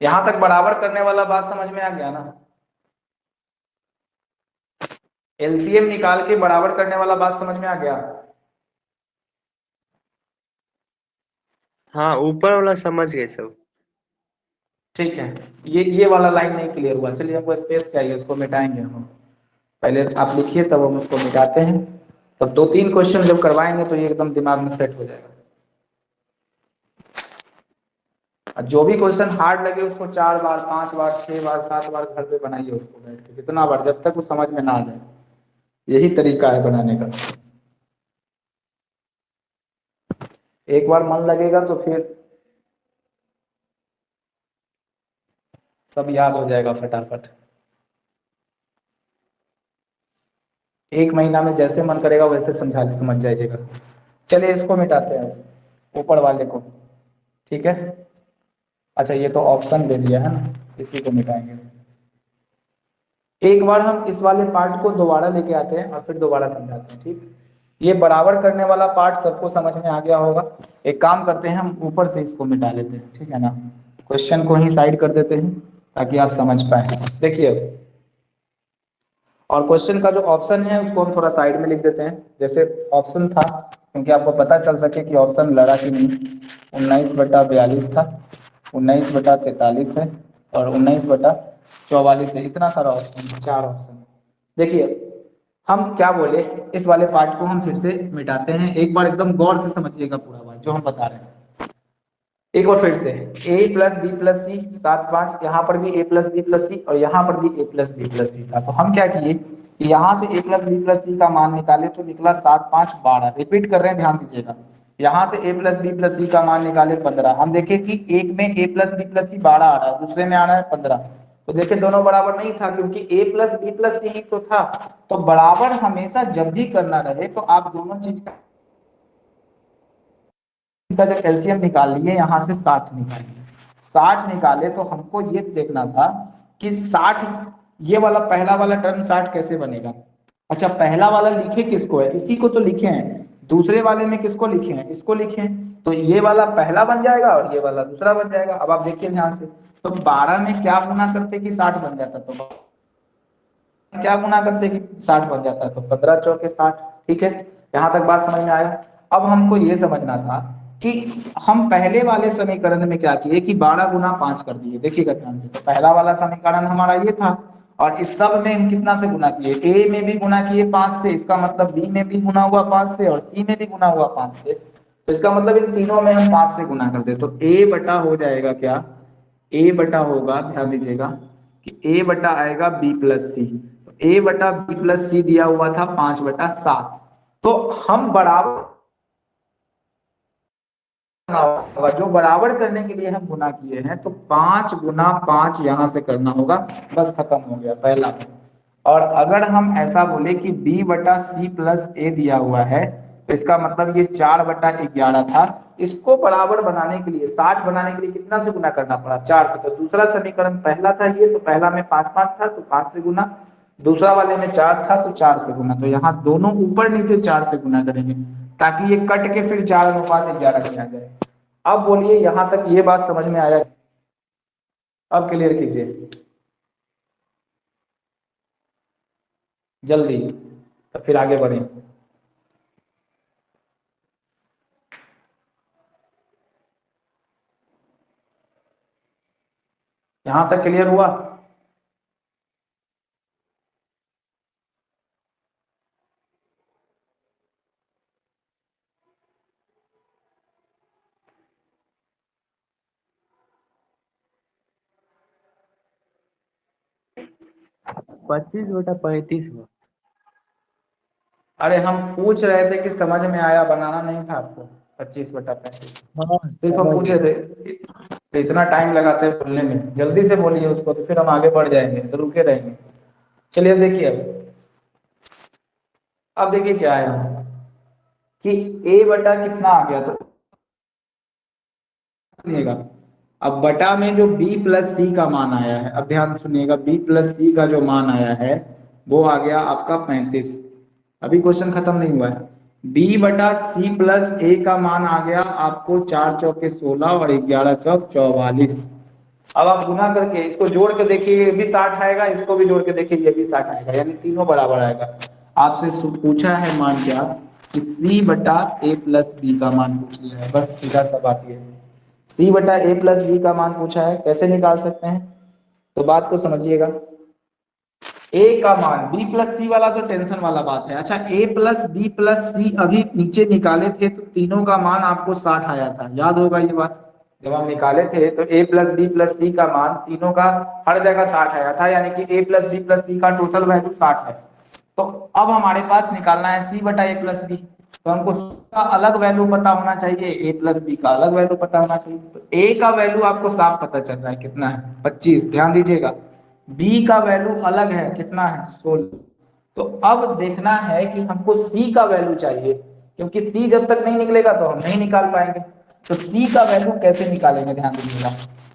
यहां तक बराबर करने वाला बात समझ में आ गया ना? एलसीएम निकाल के बराबर करने वाला बात समझ में आ गया? हाँ ऊपर वाला समझ गए सब। ठीक है, ये वाला लाइन नहीं क्लियर हुआ, चलिए हमको स्पेस चाहिए, उसको मिटाएंगे हम। पहले आप लिखिए तब हम उसको मिटाते हैं, तब 2-3 क्वेश्चन जब करवाएंगे तो ये एकदम दिमाग में सेट हो जाएगा। और जो भी क्वेश्चन हार्ड लगे उसको 4 बार 5 बार 6 बार 7 बार घर पे बनाइए उसको बैठ के, कितना बार, जब तक वो समझ में ना आ जाए। यही तरीका है बनाने का। एक बार मन लगेगा तो फिर सब याद हो जाएगा फटाफट। एक महीना में जैसे मन करेगा वैसे समझ जाइएगा। चलिए इसको मिटाते हैं, ऊपर वाले को, ठीक है। अच्छा ये तो ऑप्शन दे दिया है ना, इसी को मिटाएंगे। एक बार हम इस वाले पार्ट को दोबारा लेके आते हैं और फिर दोबारा समझाते हैं, ठीक। ये बराबर करने वाला पार्ट सबको समझ में आ गया होगा। एक काम करते हैं, हम ऊपर से इसको मिटा लेते हैं, ठीक है ना। क्वेश्चन को ही साइड कर देते हैं ताकि आप समझ पाए। देखिए, और क्वेश्चन का जो ऑप्शन है उसको हम थोड़ा साइड में लिख देते हैं, जैसे ऑप्शन था, क्योंकि आपको पता चल सके कि ऑप्शन लड़ा कि नहीं। 19/42 था, 19/43 है, और 19/44 है। इतना सारा ऑप्शन, 4 ऑप्शन। देखिए हम क्या बोले, इस वाले पार्ट को हम फिर से मिटाते हैं। एक बार एकदम गौर से समझिएगा पूरा बात जो हम बता रहे हैं। एक बार फिर से, a प्लस बी प्लस सी 7 5, यहाँ पर भी a प्लस बी प्लस सी और यहाँ पर भी a प्लस बी प्लस सी था। तो हम क्या किए कि यहाँ से a प्लस बी प्लस सी का मान निकाले तो निकला 7 5 12। रिपीट कर रहे हैं, ध्यान दीजिएगा। यहाँ से a प्लस बी प्लस सी का मान निकाले 15। हम देखे कि एक में a प्लस बी प्लस सी 12 आ रहा है, दूसरे में आ रहा है 15। तो देखे दोनों बराबर नहीं था, क्योंकि a प्लस बी प्लस सी ही तो था। तो बराबर हमेशा जब भी करना रहे तो आप दोनों चीज का जो एलसीएम निकाल लिए, यहाँ से 60 निकालिए। 60 निकाले तो हमको ये देखना था कि 60, ये वाला पहला वाला टर्म 60 कैसे बनेगा। अच्छा पहला वाला लिखे किसको है, इसी को तो लिखे हैं। दूसरे वाले में किसको लिखे हैं, इसको लिखे हैं। तो ये वाला पहला बन जाएगा और ये वाला दूसरा बन जाएगा। अब आप देखिए ध्यान से, तो 12 में क्या गुना करते कि 60 बन जाता, तो क्या गुना करते कि 60 बन जाता है, तो 15 चौके 60। ठीक है, यहाँ तक बात समझ में आया। अब हमको ये समझना था कि हम पहले वाले समीकरण में क्या किए कि 12 गुना 5 कर दिए। देखिएगा ध्यान से, तो पहला वाला समीकरण हमारा ये था, और इस सब में हम कितना से गुना किए, ए में भी गुना किए 5 से, इसका मतलब बी में भी गुना हुआ 5 से, और सी में भी गुना हुआ 5 से। तो इसका मतलब इन तीनों में हम 5 से गुना कर दे, तो ए बटा हो जाएगा क्या, ए बटा होगा, ध्यान दीजिएगा कि ए बटा आएगा बी प्लस सी। तो ए बटा बी प्लस सी दिया हुआ था 5/7। तो हम बराबर होगा, जो बराबर करने के लिए हम गुना किए हैं, तो 5 गुना 5 यहां से करना होगा, बस खत्म हो गया पहला। और अगर हम ऐसा बोले कि b बटा सी प्लस ए दिया हुआ है, तो इसका मतलब ये 4/11 था। इसको बराबर बनाने के लिए, 60 बनाने के लिए कितना से गुना करना पड़ा, 4 से। तो दूसरा समीकरण पहला था ये, तो पहला में 5 5 था तो 5 से गुना, दूसरा वाले में 4 था तो 4 से गुना। तो यहाँ दोनों ऊपर नीचे 4 से गुना करेंगे ताकि ये कट के फिर 4/11 में आ जाए। अब बोलिए यहां तक ये बात समझ में आया? अब क्लियर कीजिए जल्दी, तो फिर आगे बढ़े। यहां तक क्लियर हुआ? 25/35 हुआ। अरे हम पूछ रहे थे कि समझ में आया, बनाना नहीं था आपको। 25/35 हाँ सिर्फ हम समझ पूछे थे। तो इतना टाइम लगाते हैं बोलने में, जल्दी से बोलिए उसको तो फिर हम आगे बढ़ जाएंगे, तो रुके रहेंगे। चलिए अब देखिए, अब देखिए क्या है कि a बटा कितना आ गया, तो सुनिएगा। अब बटा में जो b प्लस सी का मान आया है, अब ध्यान सुनिएगा, b प्लस सी का जो मान आया है वो आ गया आपका 35। अभी क्वेश्चन खत्म नहीं हुआ है। b बटा सी प्लस ए का मान आ गया आपको 4 चौके 16 और 11 चौक 44। अब आप गुना करके इसको जोड़ के देखिए, ये भी 60 आएगा, इसको भी जोड़ के देखिए ये भी 60 आएगा, यानी तीनों बराबर आएगा। आपसे पूछा है मान क्या, कि सी बटा ए प्लस बी का मान पूछ लिया है, बस सीधा सा बात ये है। सी बटा ए प्लस बी का मान पूछा है, कैसे निकाल सकते हैं, तो बात को समझिएगा। ए का मान, बी प्लस सी वाला तो टेंशन वाला बात है। अच्छा, ए प्लस बी प्लस सी अभी नीचे निकाले थे तो तीनों का मान आपको 60 आया था, याद होगा ये बात। जब हम निकाले थे तो ए प्लस बी प्लस सी का मान तीनों का हर जगह 60 आया था, यानी कि ए प्लस बी प्लस सी का टोटल वैल्यू 60 है। तो अब हमारे पास निकालना है सी बटा ए प्लस बी, तो हमको सी का अलग वैल्यू पता होना चाहिए, ए प्लस बी का अलग वैल्यू पता होना चाहिए। तो ए का वैल्यू आपको साफ पता चल रहा है कितना है, 25, ध्यान दीजिएगा। बी का वैल्यू अलग है, कितना है, 16। तो अब देखना है कि हमको सी का वैल्यू चाहिए, क्योंकि सी जब तक नहीं निकलेगा तो हम नहीं निकाल पाएंगे। तो सी का वैल्यू कैसे निकालेंगे, ध्यान दीजिएगा।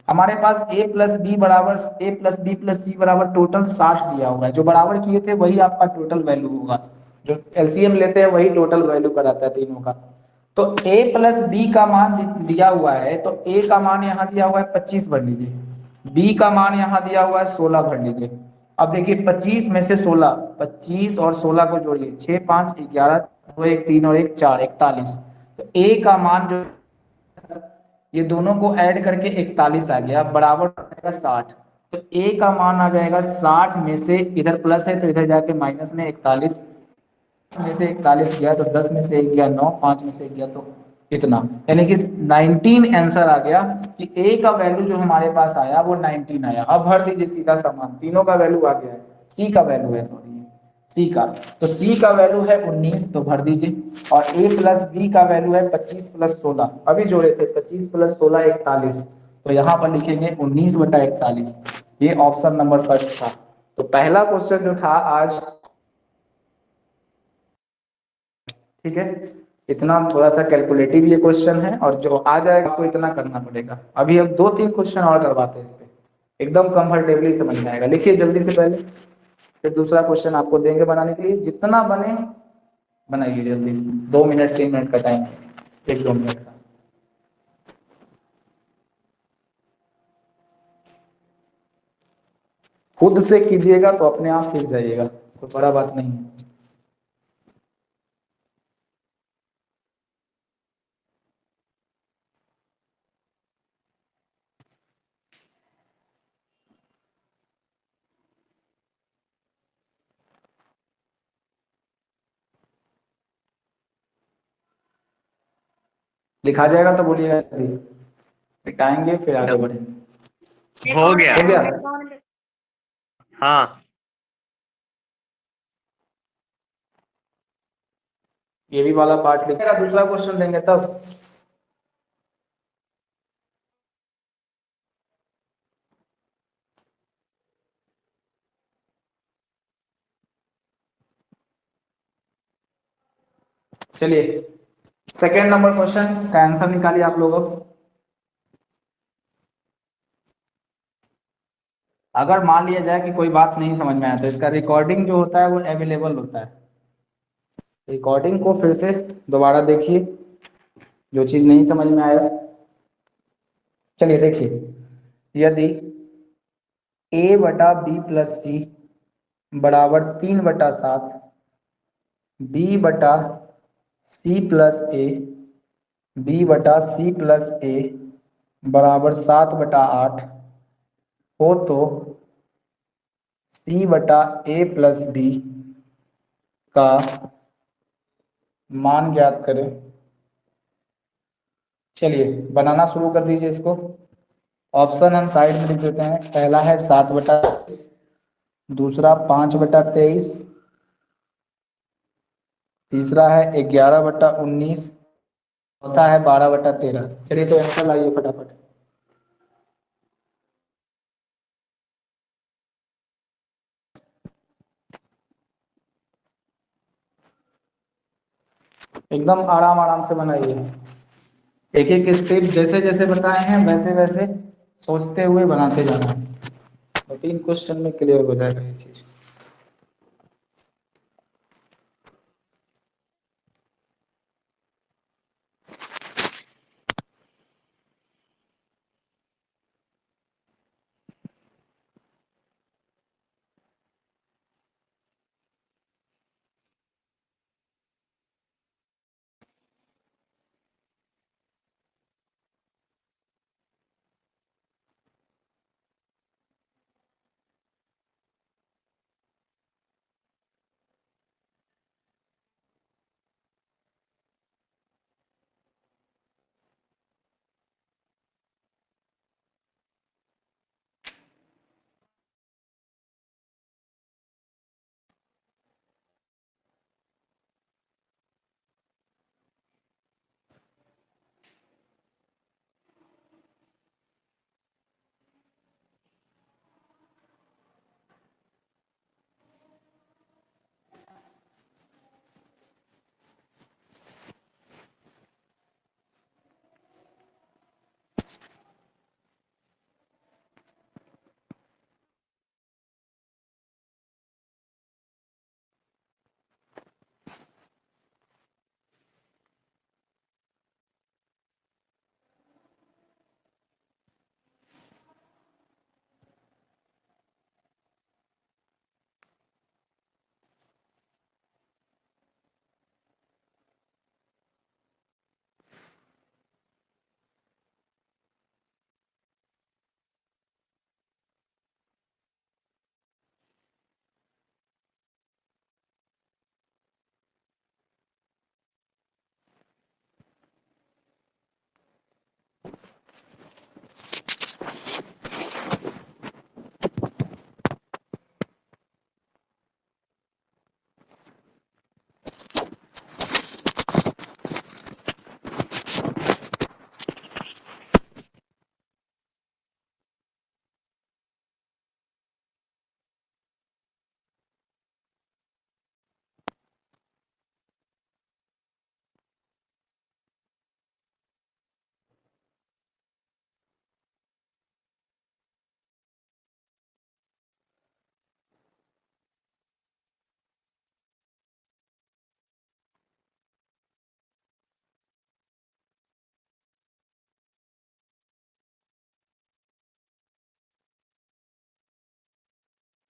हमारे पास ए प्लस बी बराबर, ए प्लस बी प्लस सी बराबर टोटल 60 दिया हुआ है, जो बराबर किए थे वही आपका टोटल वैल्यू होगा। जो एलसीएम लेते हैं वही टोटल वैल्यू कराता है तीनों का। तो a प्लस बी का मान दिया हुआ है, तो a का मान यहाँ दिया हुआ है 25 भर लीजिए, b का मान यहाँ दिया हुआ है 16 भर लीजिए। अब देखिए 25 में से 16, 25 और 16 को जोड़िए, 6 5 11, 2 1 3 और 1 4, 41। तो a का मान जो, ये दोनों को ऐड करके 41 आ गया, बराबर हो जाएगा 60। तो a का मान आ जाएगा 60 में से, इधर प्लस है तो इधर जाके माइनस में 41 में से 41 गया तो 10 में से 1 गया 9, 5 में से 1 गया तो इतना, यानी कि 19 आंसर आ गया। कि ए का वैल्यू जो हमारे पास आया वो 19 आया। अब भर दीजिए सीधा सामान, तीनों का वैल्यू आ गया है, सी का वैल्यू है, सॉरी सी का, तो सी का वैल्यू है 19, तो भर दीजिए। और ए प्लस बी का वैल्यू है 25 प्लस 16, अभी जोड़े थे 25 प्लस 16 41, तो यहाँ पर लिखेंगे 19/41। ये ऑप्शन नंबर फर्स्ट था। तो पहला क्वेश्चन जो था आज, ठीक है, इतना थोड़ा सा कैलकुलेटिव ये क्वेश्चन है, और जो आ जाएगा आपको इतना करना पड़ेगा। अभी हम 2 3 क्वेश्चन और करवाते हैं इस पे, एकदम कंफर्टेबली समझ में आएगा। लिखिए जल्दी से पहले, फिर दूसरा क्वेश्चन आपको देंगे बनाने के लिए, जितना बने बनाइए जल्दी से, 2 मिनट 3 मिनट का टाइम, 1 2 मिनट का। खुद से कीजिएगा तो अपने आप सीख जाइएगा, कोई बड़ा बात नहीं है। लिखा जाएगा तो बोलिएगा, मिटाएंगे फिर आगे बढ़ेंगे। हो गया। हो गया, हाँ ये भी वाला पार्ट लिखेगा, दूसरा क्वेश्चन देंगे तब। चलिए सेकेंड नंबर क्वेश्चन का आंसर निकालिए आप लोग। अगर मान लिया जाए कि कोई बात नहीं समझ में आया तो इसका रिकॉर्डिंग जो होता है वो अवेलेबल होता है, रिकॉर्डिंग को फिर से दोबारा देखिए, जो चीज नहीं समझ में आया। चलिए देखिए, यदि a बटा बी प्लस सी बराबर 3/7, b बटा सी प्लस ए, b बटा सी प्लस ए बराबर 7/8 हो, तो c बटा a प्लस बी का मान ज्ञात करें। चलिए बनाना शुरू कर दीजिए इसको। ऑप्शन हम साइड में लिख देते हैं। पहला है 7/20, दूसरा 5/23, तीसरा है 11/19, चौथा है 12/13। चलिए तो आंसर लाइए फटाफट। एकदम आराम आराम से बनाइए, एक एक स्टेप जैसे जैसे बताए हैं वैसे वैसे सोचते हुए बनाते जाना, 3 क्वेश्चन में क्लियर हो जाएगा ये चीज।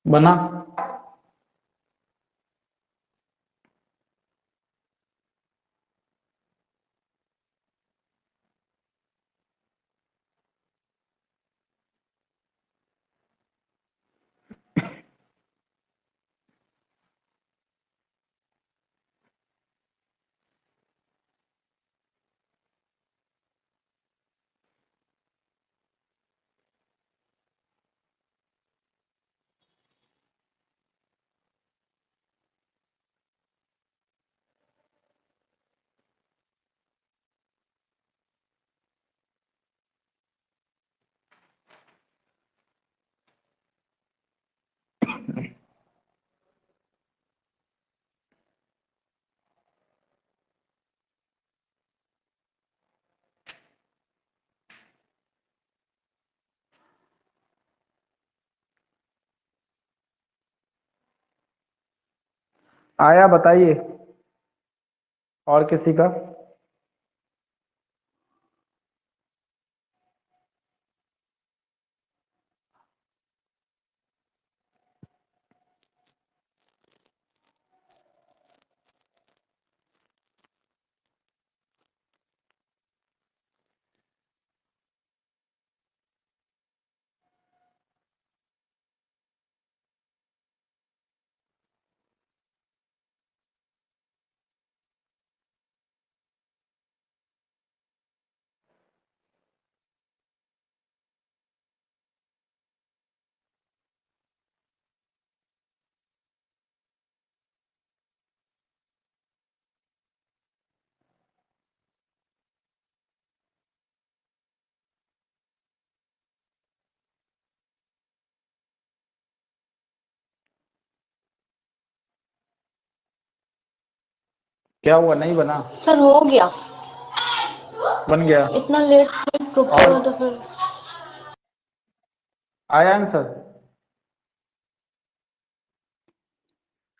बना। आया, बताइए और किसी का। क्या हुआ, नहीं बना? सर हो गया, बन गया? इतना लेट रुकेगा और तो फिर। आया आंसर?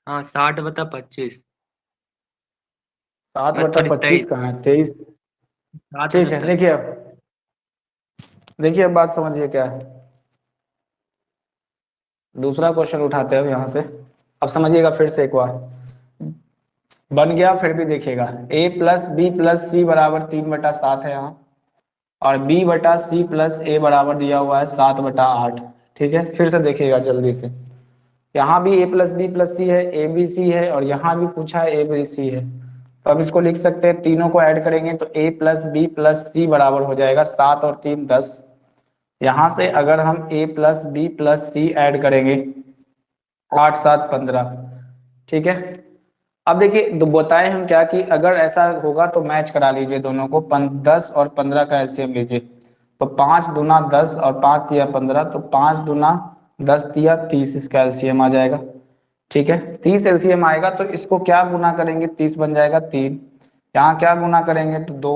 हाँ 60/25। 7/25 23। कहाँ है, 23? सात ठीक है, 69। देखिए अब, देखिए अब बात समझिए क्या है। दूसरा क्वेश्चन उठाते हैं अब यहाँ से। अब समझिएगा फिर से एक बार। बन गया, फिर भी देखिएगा। a प्लस बी प्लस सी बराबर 3/7 है यहाँ, और b बटा सी प्लस ए बराबर दिया हुआ है 7/8। ठीक है, फिर से देखिएगा जल्दी से। यहाँ भी a प्लस बी प्लस सी है, ए बी सी है, और यहाँ भी पूछा है ए बी सी है। तो अब इसको लिख सकते हैं, तीनों को ऐड करेंगे तो a प्लस बी प्लस सी बराबर हो जाएगा 7 और 3 10। यहाँ से अगर हम a plus B plus c add करेंगे, 8 7 15। ठीक है, अब देखिए बताए हम क्या कि अगर ऐसा होगा तो मैच करा लीजिए दोनों को, 10 और 15 का एलसीएम लीजिए। तो 5 दूना 10 और 5 दिया 15, तो 5 दूना 10 दिया 30, इसका एलसीएम आ जाएगा। ठीक है, 30 एलसीएम आएगा तो इसको क्या गुना करेंगे, 30 बन जाएगा 3। यहाँ क्या गुना करेंगे तो 2,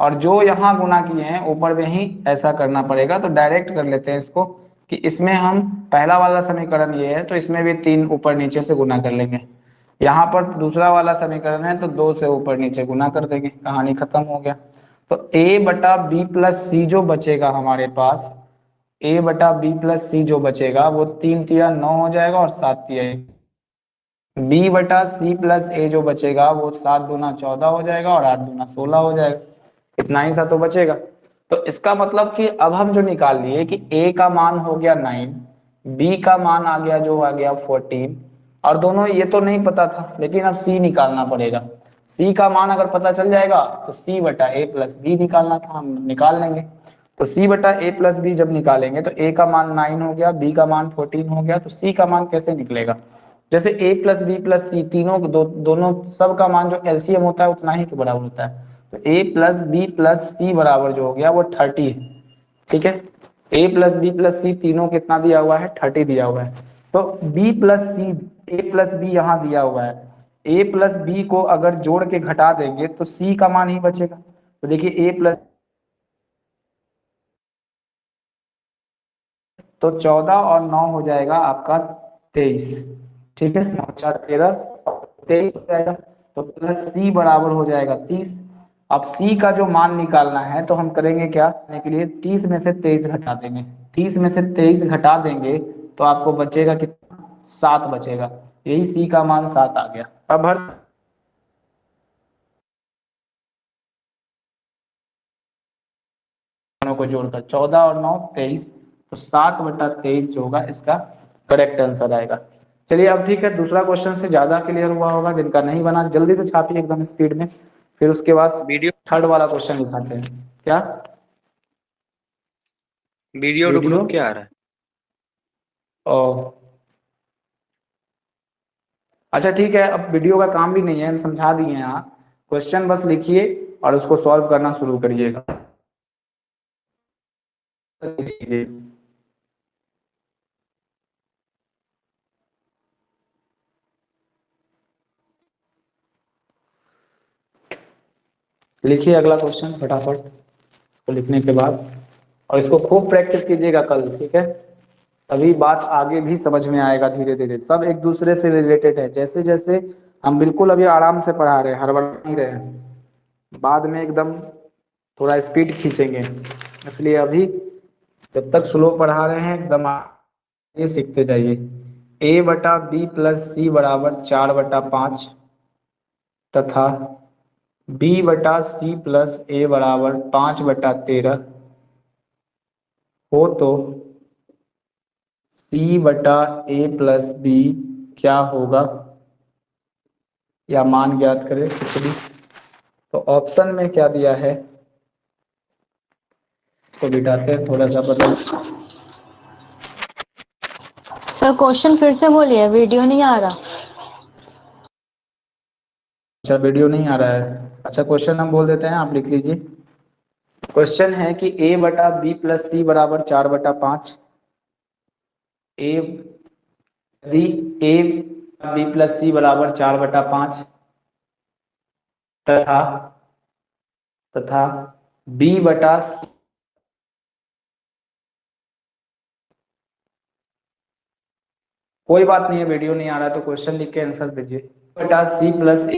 और जो यहाँ गुना किए हैं ऊपर में ही ऐसा करना पड़ेगा। तो डायरेक्ट कर लेते हैं इसको, कि इसमें हम पहला वाला समीकरण ये है तो इसमें भी 3 ऊपर नीचे से गुना कर लेंगे। यहाँ पर दूसरा वाला समीकरण है तो 2 से ऊपर नीचे गुना कर देंगे, कहानी खत्म हो गया। तो a बटा बी प्लस सी जो बचेगा हमारे पास, a बटा बी प्लस सी जो बचेगा वो 3 तिया 9 हो जाएगा और 7 तिया 1। b बटा सी प्लस ए जो बचेगा वो 7 दूना 14 हो जाएगा और 8 दूना 16 हो जाएगा। इतना ही सा तो बचेगा। तो इसका मतलब कि अब हम जो निकाल लिए कि a का मान हो गया 9, b का मान आ गया जो आ गया 14, और दोनों ये तो नहीं पता था, लेकिन अब c निकालना पड़ेगा। c का मान अगर पता चल जाएगा तो c बटा a प्लस बी निकालना था, हम निकाल लेंगे। तो c बटा a प्लस बी जब निकालेंगे तो a का मान 9 हो गया, b का मान 14 हो गया, तो c का मान कैसे निकलेगा? जैसे a प्लस बी प्लस सी तीनों दोनों सब का मान जो एलसीएम होता है उतना ही के बराबर होता है। तो a प्लस बी प्लस सी बराबर जो हो गया वो 30 है। ठीक है, a प्लस बी प्लस सी तीनों कितना दिया हुआ है, 30 दिया हुआ है। तो b plus c, a plus b यहाँ दिया हुआ है, a प्लस बी को अगर जोड़ के घटा देंगे तो c का मान ही बचेगा। तो देखिए a प्लस, तो 14 और 9 हो जाएगा आपका 23। ठीक है, 9 4 13, 23 हो जाएगा। तो प्लस सी बराबर हो जाएगा 30। अब सी का जो मान निकालना है तो हम करेंगे क्या करने के लिए, 30 में से 23 घटा देंगे। 30 में से 23 घटा देंगे तो आपको बचेगा कितना, 7 बचेगा। यही सी का मान 7 आ गया। अब हर दोनों को जोड़कर 14 और 9 23, तो 7/23 जो होगा इसका करेक्ट आंसर आएगा। चलिए अब ठीक है, दूसरा क्वेश्चन से ज्यादा क्लियर हुआ होगा, जिनका नहीं बना जल्दी से छापिए एकदम स्पीड में, फिर उसके बाद वीडियो थर्ड वाला क्वेश्चन दिखाते हैं। क्या वीडियो रुक वीडियो? रुक के आ रहा है। ओ अच्छा ठीक है, अब वीडियो का काम भी नहीं है, हम समझा दिए हैं। यहाँ क्वेश्चन बस लिखिए और उसको सॉल्व करना शुरू करिएगा। लिखिए अगला क्वेश्चन फटाफट, तो लिखने के बाद, और इसको खूब प्रैक्टिस कीजिएगा कल। ठीक है, तभी बात आगे भी समझ में आएगा। धीरे धीरे सब एक दूसरे से रिलेटेड है। जैसे जैसे हम बिल्कुल अभी आराम से पढ़ा रहे हैं, हड़बड़ा नहीं रहे हैं, बाद में एकदम थोड़ा स्पीड खींचेंगे। इसलिए अभी जब तक स्लो पढ़ा रहे हैं एकदम ये सीखते जाइए। a बटा बी प्लस सी बराबर 4/5 तथा b बटा सी प्लस ए बराबर 5/13 हो तो c बटा ए प्लस बी क्या होगा, या मान ज्ञात करें कुछ भी। तो ऑप्शन में क्या दिया है, इसको बिठाते हैं थोड़ा सा बदल। सर क्वेश्चन फिर से बोलिए, वीडियो नहीं आ रहा। अच्छा वीडियो नहीं आ रहा है, अच्छा क्वेश्चन हम बोल देते हैं, आप लिख लीजिए। क्वेश्चन है कि a बटा बी प्लस सी बराबर 4/5। ए यदि a बी प्लस सी बराबर 4/5 तथा तथा बी बटा सी, कोई बात नहीं है, वीडियो नहीं आ रहा है तो क्वेश्चन लिख के आंसर दीजिए। बटा सी प्लस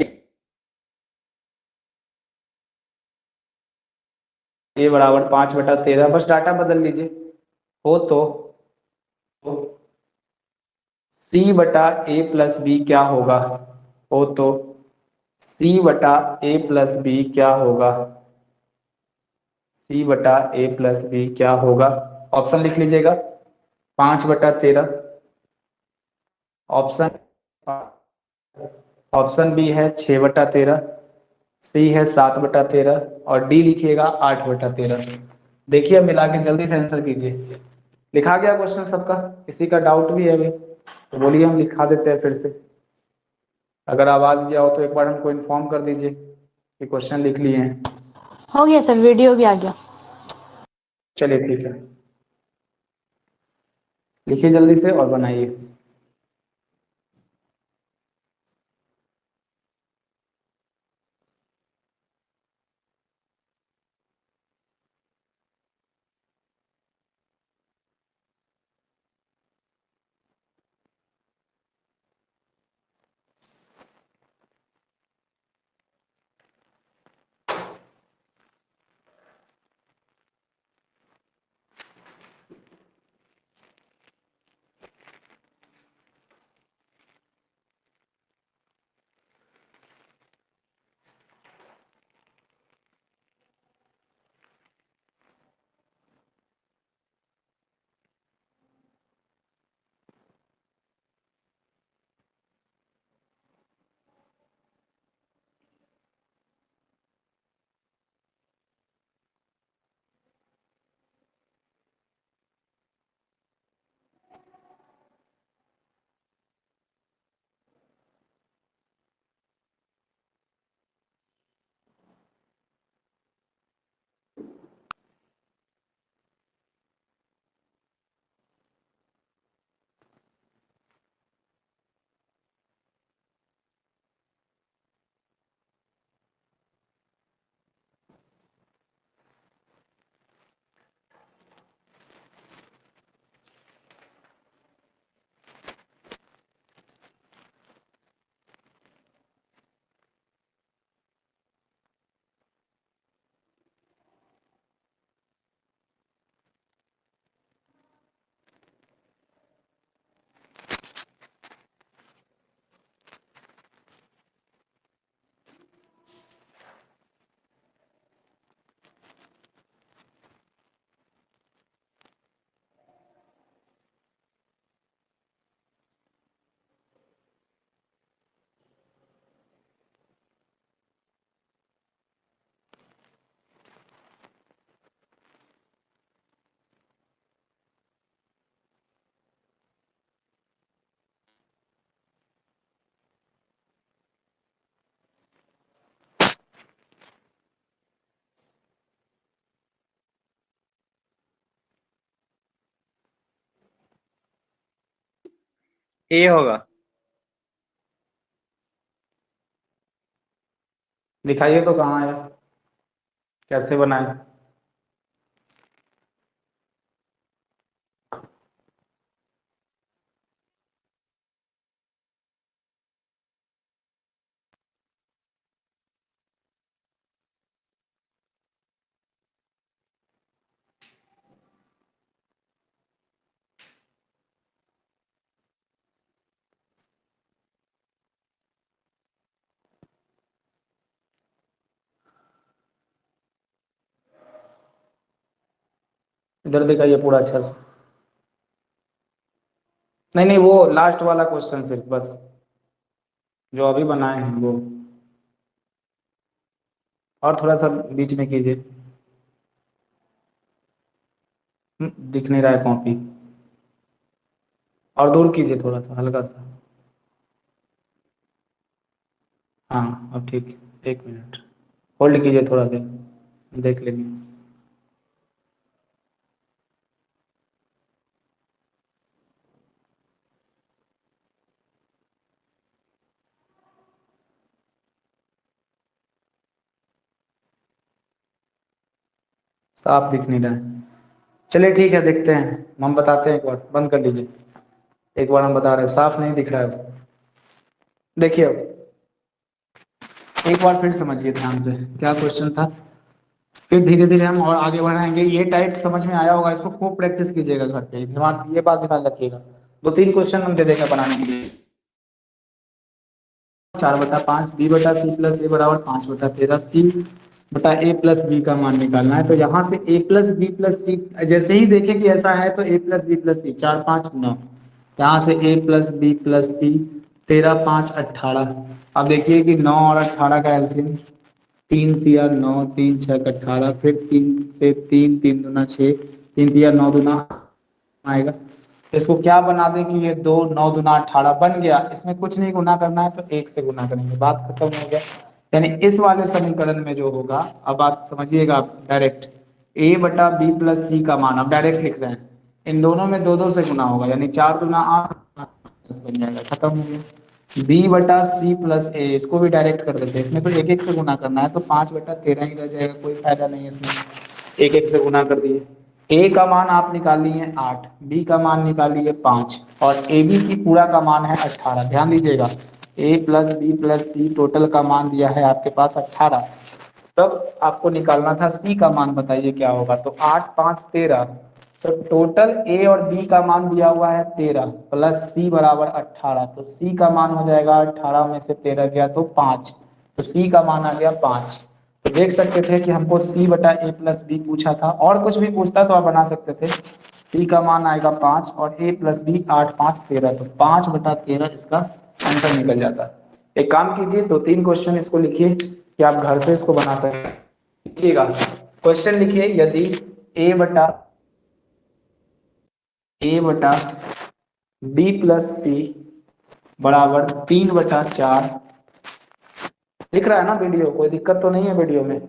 ए बराबर 5/13, बस डाटा बदल लीजिए। हो तो सी बटा ए प्लस बी क्या होगा? हो तो सी बटा ए प्लस बी क्या होगा? सी बटा ए प्लस बी क्या होगा? ऑप्शन लिख लीजिएगा। 5/13, ऑप्शन ऑप्शन बी है 6/13, सी है 7/13 और डी लिखिएगा 8/13। देखिए मिला के जल्दी से आंसर कीजिए। लिखा गया क्वेश्चन सबका? किसी का डाउट भी है अभी तो बोलिए, हम लिखा देते हैं फिर से। अगर आवाज गया हो तो एक बार हमको इन्फॉर्म कर दीजिए कि क्वेश्चन लिख लिए हैं। हो गया सर, वीडियो भी आ गया। चलिए ठीक है, लिखिए जल्दी से और बनाइए। ए होगा। दिखाइए तो कहाँ है, कैसे बनाए? इधर दिखाइए पूरा अच्छा से। नहीं नहीं, वो लास्ट वाला क्वेश्चन सिर्फ, बस जो अभी बनाए हैं वो, और थोड़ा सा बीच में कीजिए। दिख नहीं रहा है कॉपी, और दूर कीजिए थोड़ा सा हल्का सा। हाँ अब ठीक है, 1 मिनट होल्ड कीजिए थोड़ा देर, देख लेंगे। साफ दिख नहीं रहा है। चलिए ठीक है, देखते हैं, हम बताते हैं, एक बार बंद कर लीजिए। एक बार हम बता रहे हैं, साफ नहीं दिख रहा है। देखिए अब एक बार फिर समझिए ध्यान से, क्या क्वेश्चन था, फिर धीरे धीरे हम और आगे बढ़ाएंगे। ये टाइप समझ में आया होगा, इसको खूब प्रैक्टिस कीजिएगा घर पे, दिमाग ये बात ध्यान रखिएगा। 2-3 क्वेश्चन हम दे देंगे बनाने के लिए। 4/5 b/c+a = 5/13 c/a+b का मान निकालना है। तो यहाँ से a+b+c, जैसे ही देखें कि ऐसा है तो a+b+c 4 5 9, यहाँ से a+b+c 13 5 18। अब देखिए कि 9 और 18 का एलसीएम 3 तिया 9, 3 6 18, फिर 3 से 3 3 दूना 6, 3 तिया 9 दूना आएगा। तो इसको क्या बना दें कि ये 2 9 दूना 18 बन गया। इसमें कुछ नहीं गुना करना है तो 1 से गुना करेंगे, बात खत्म हो गया। यानी इस वाले समीकरण में जो होगा, अब आप समझिएगा, आप डायरेक्ट a/b+c का मान आप डायरेक्ट लिख रहे हैं, इन दोनों में 2 2 से गुना होगा, यानी 4 दूना 8 10 बन जाएगा, खत्म हो गया। b/c+a, इसको भी डायरेक्ट कर देते हैं, इसमें तो 1 1 से गुना करना है, तो 5/13 ही रह जाएगा, कोई फायदा नहीं है इसमें, 1 1 से गुना कर दिए। a का मान आप निकाल लिए 8, b का मान निकाल लिए 5, और abc पूरा का मान है 18। ध्यान दीजिएगा, a+b+c टोटल का मान दिया है आपके पास 18। तब आपको निकालना था c का मान, बताइए क्या होगा। तो 8 5 13, तो टोटल a और b का मान दिया हुआ है 13 प्लस c बराबर 18, तो c का मान हो जाएगा 18 में से 13 गया तो 5, तो c का मान आ गया 5। तो देख सकते थे कि हमको c/a+b पूछा था, और कुछ भी पूछता तो आप बना सकते थे। c का मान आएगा 5 और a+b 8 5 13, तो 5/13 इसका आंसर निकल जाता है। एक काम कीजिए, 2-3 क्वेश्चन इसको लिखिए कि आप घर से इसको बना सकते हैं। लिखिएगा, क्वेश्चन लिखिए, यदि a/b+c बराबर 3/4, दिख रहा है ना वीडियो, कोई दिक्कत तो नहीं है वीडियो में,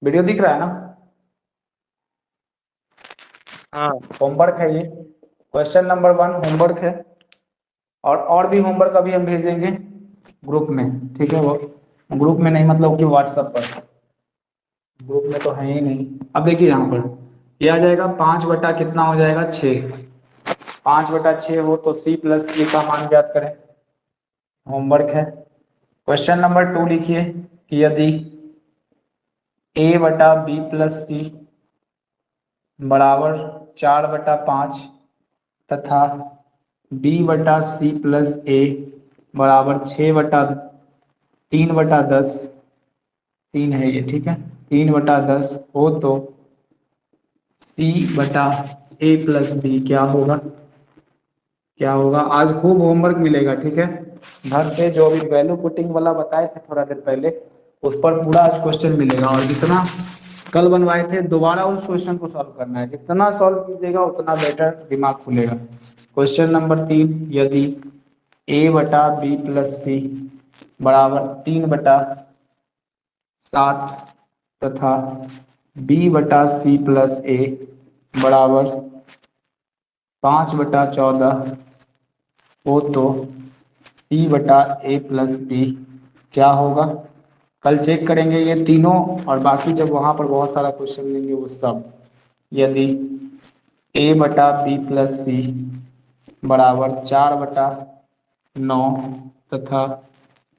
वीडियो दिख रहा है ना। हाँ होमवर्क है ये, क्वेश्चन नंबर 1 होमवर्क है, और भी होमवर्क अभी हम भेजेंगे ग्रुप में, ठीक है। वो ग्रुप में नहीं, मतलब कि व्हाट्सएप पर, ग्रुप में तो है ही नहीं। अब देखिए यहाँ पर ये आ जाएगा 5 कितना हो जाएगा 6, 5/6 हो तो c+a का मान ज्ञात करें, होमवर्क है। क्वेश्चन नंबर 2 लिखिए कि यदि a/b+c बराबर 4/5 तथा b/c+a बराबर 3/10, 3 है ये, ठीक है, 3/10 हो तो c/a+b क्या होगा, क्या होगा। आज खूब होमवर्क मिलेगा, ठीक है। घर से जो भी वैल्यू पुटिंग वाला बताए थे थोड़ा देर पहले, उस पर पूरा आज क्वेश्चन मिलेगा, और जितना कल बनवाए थे दोबारा उस क्वेश्चन को सॉल्व करना है। जितना सॉल्व कीजिएगा उतना बेटर दिमाग खुलेगा। क्वेश्चन नंबर 3, यदि a/b+c बराबर 3/7 तथा b/c+a बराबर 5/14 हो तो c/a+b क्या होगा। कल चेक करेंगे ये तीनों, और बाकी जब वहां पर बहुत सारा क्वेश्चन देंगे वो सब। यदि a/b+c बराबर 4/9 तथा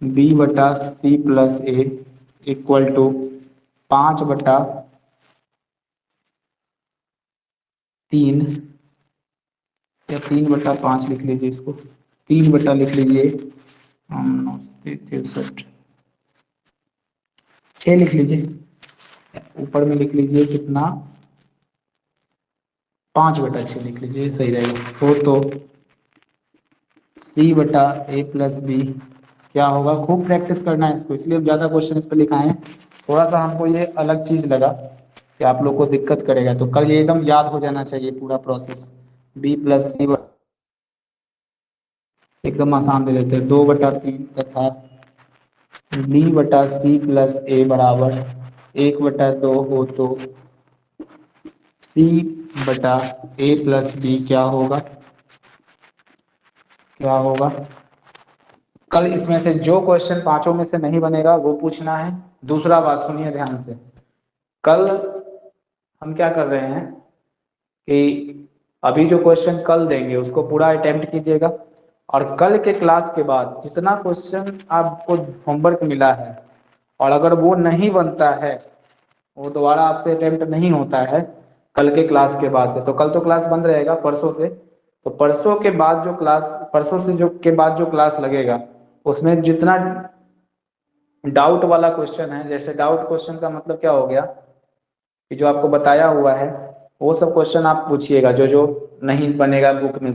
b/c+a इक्वल टू 5/3, या 3/5 लिख लीजिए, इसको 3 लिख लीजिए, 63 6 लिख लीजिए, ऊपर में लिख लीजिए कितना, 5/6 लिख लीजिए, सही रहेगा। तो c/a+b क्या होगा। खूब प्रैक्टिस करना है इसको, इसलिए हम ज़्यादा क्वेश्चन इस पर लिखाए हैं। थोड़ा सा हमको ये अलग चीज़ लगा कि आप लोग को दिक्कत करेगा, तो कल ये एकदम याद हो जाना चाहिए पूरा प्रोसेस। b+c एकदम आसान दे देते हैं, 2/3 तथा b/c+a बराबर 1/2 हो तो c/a+b क्या होगा, क्या होगा। कल इसमें से जो क्वेश्चन पांचों में से नहीं बनेगा वो पूछना है। दूसरा बात सुनिए ध्यान से, कल हम क्या कर रहे हैं कि अभी जो क्वेश्चन कल देंगे उसको पूरा अटेम्प्ट कीजिएगा, और कल के क्लास के बाद जितना क्वेश्चन आपको होमवर्क मिला है और अगर वो नहीं बनता है, वो दोबारा आपसे अटेम्प्ट नहीं होता है कल के क्लास के बाद से, तो कल तो क्लास बंद रहेगा परसों से, तो परसों के बाद जो क्लास, परसों से जो के बाद जो क्लास लगेगा उसमें जितना डाउट वाला क्वेश्चन है, जैसे डाउट क्वेश्चन का मतलब क्या हो गया कि जो आपको बताया हुआ है वो सब क्वेश्चन आप पूछिएगा, जो जो नहीं बनेगा बुक में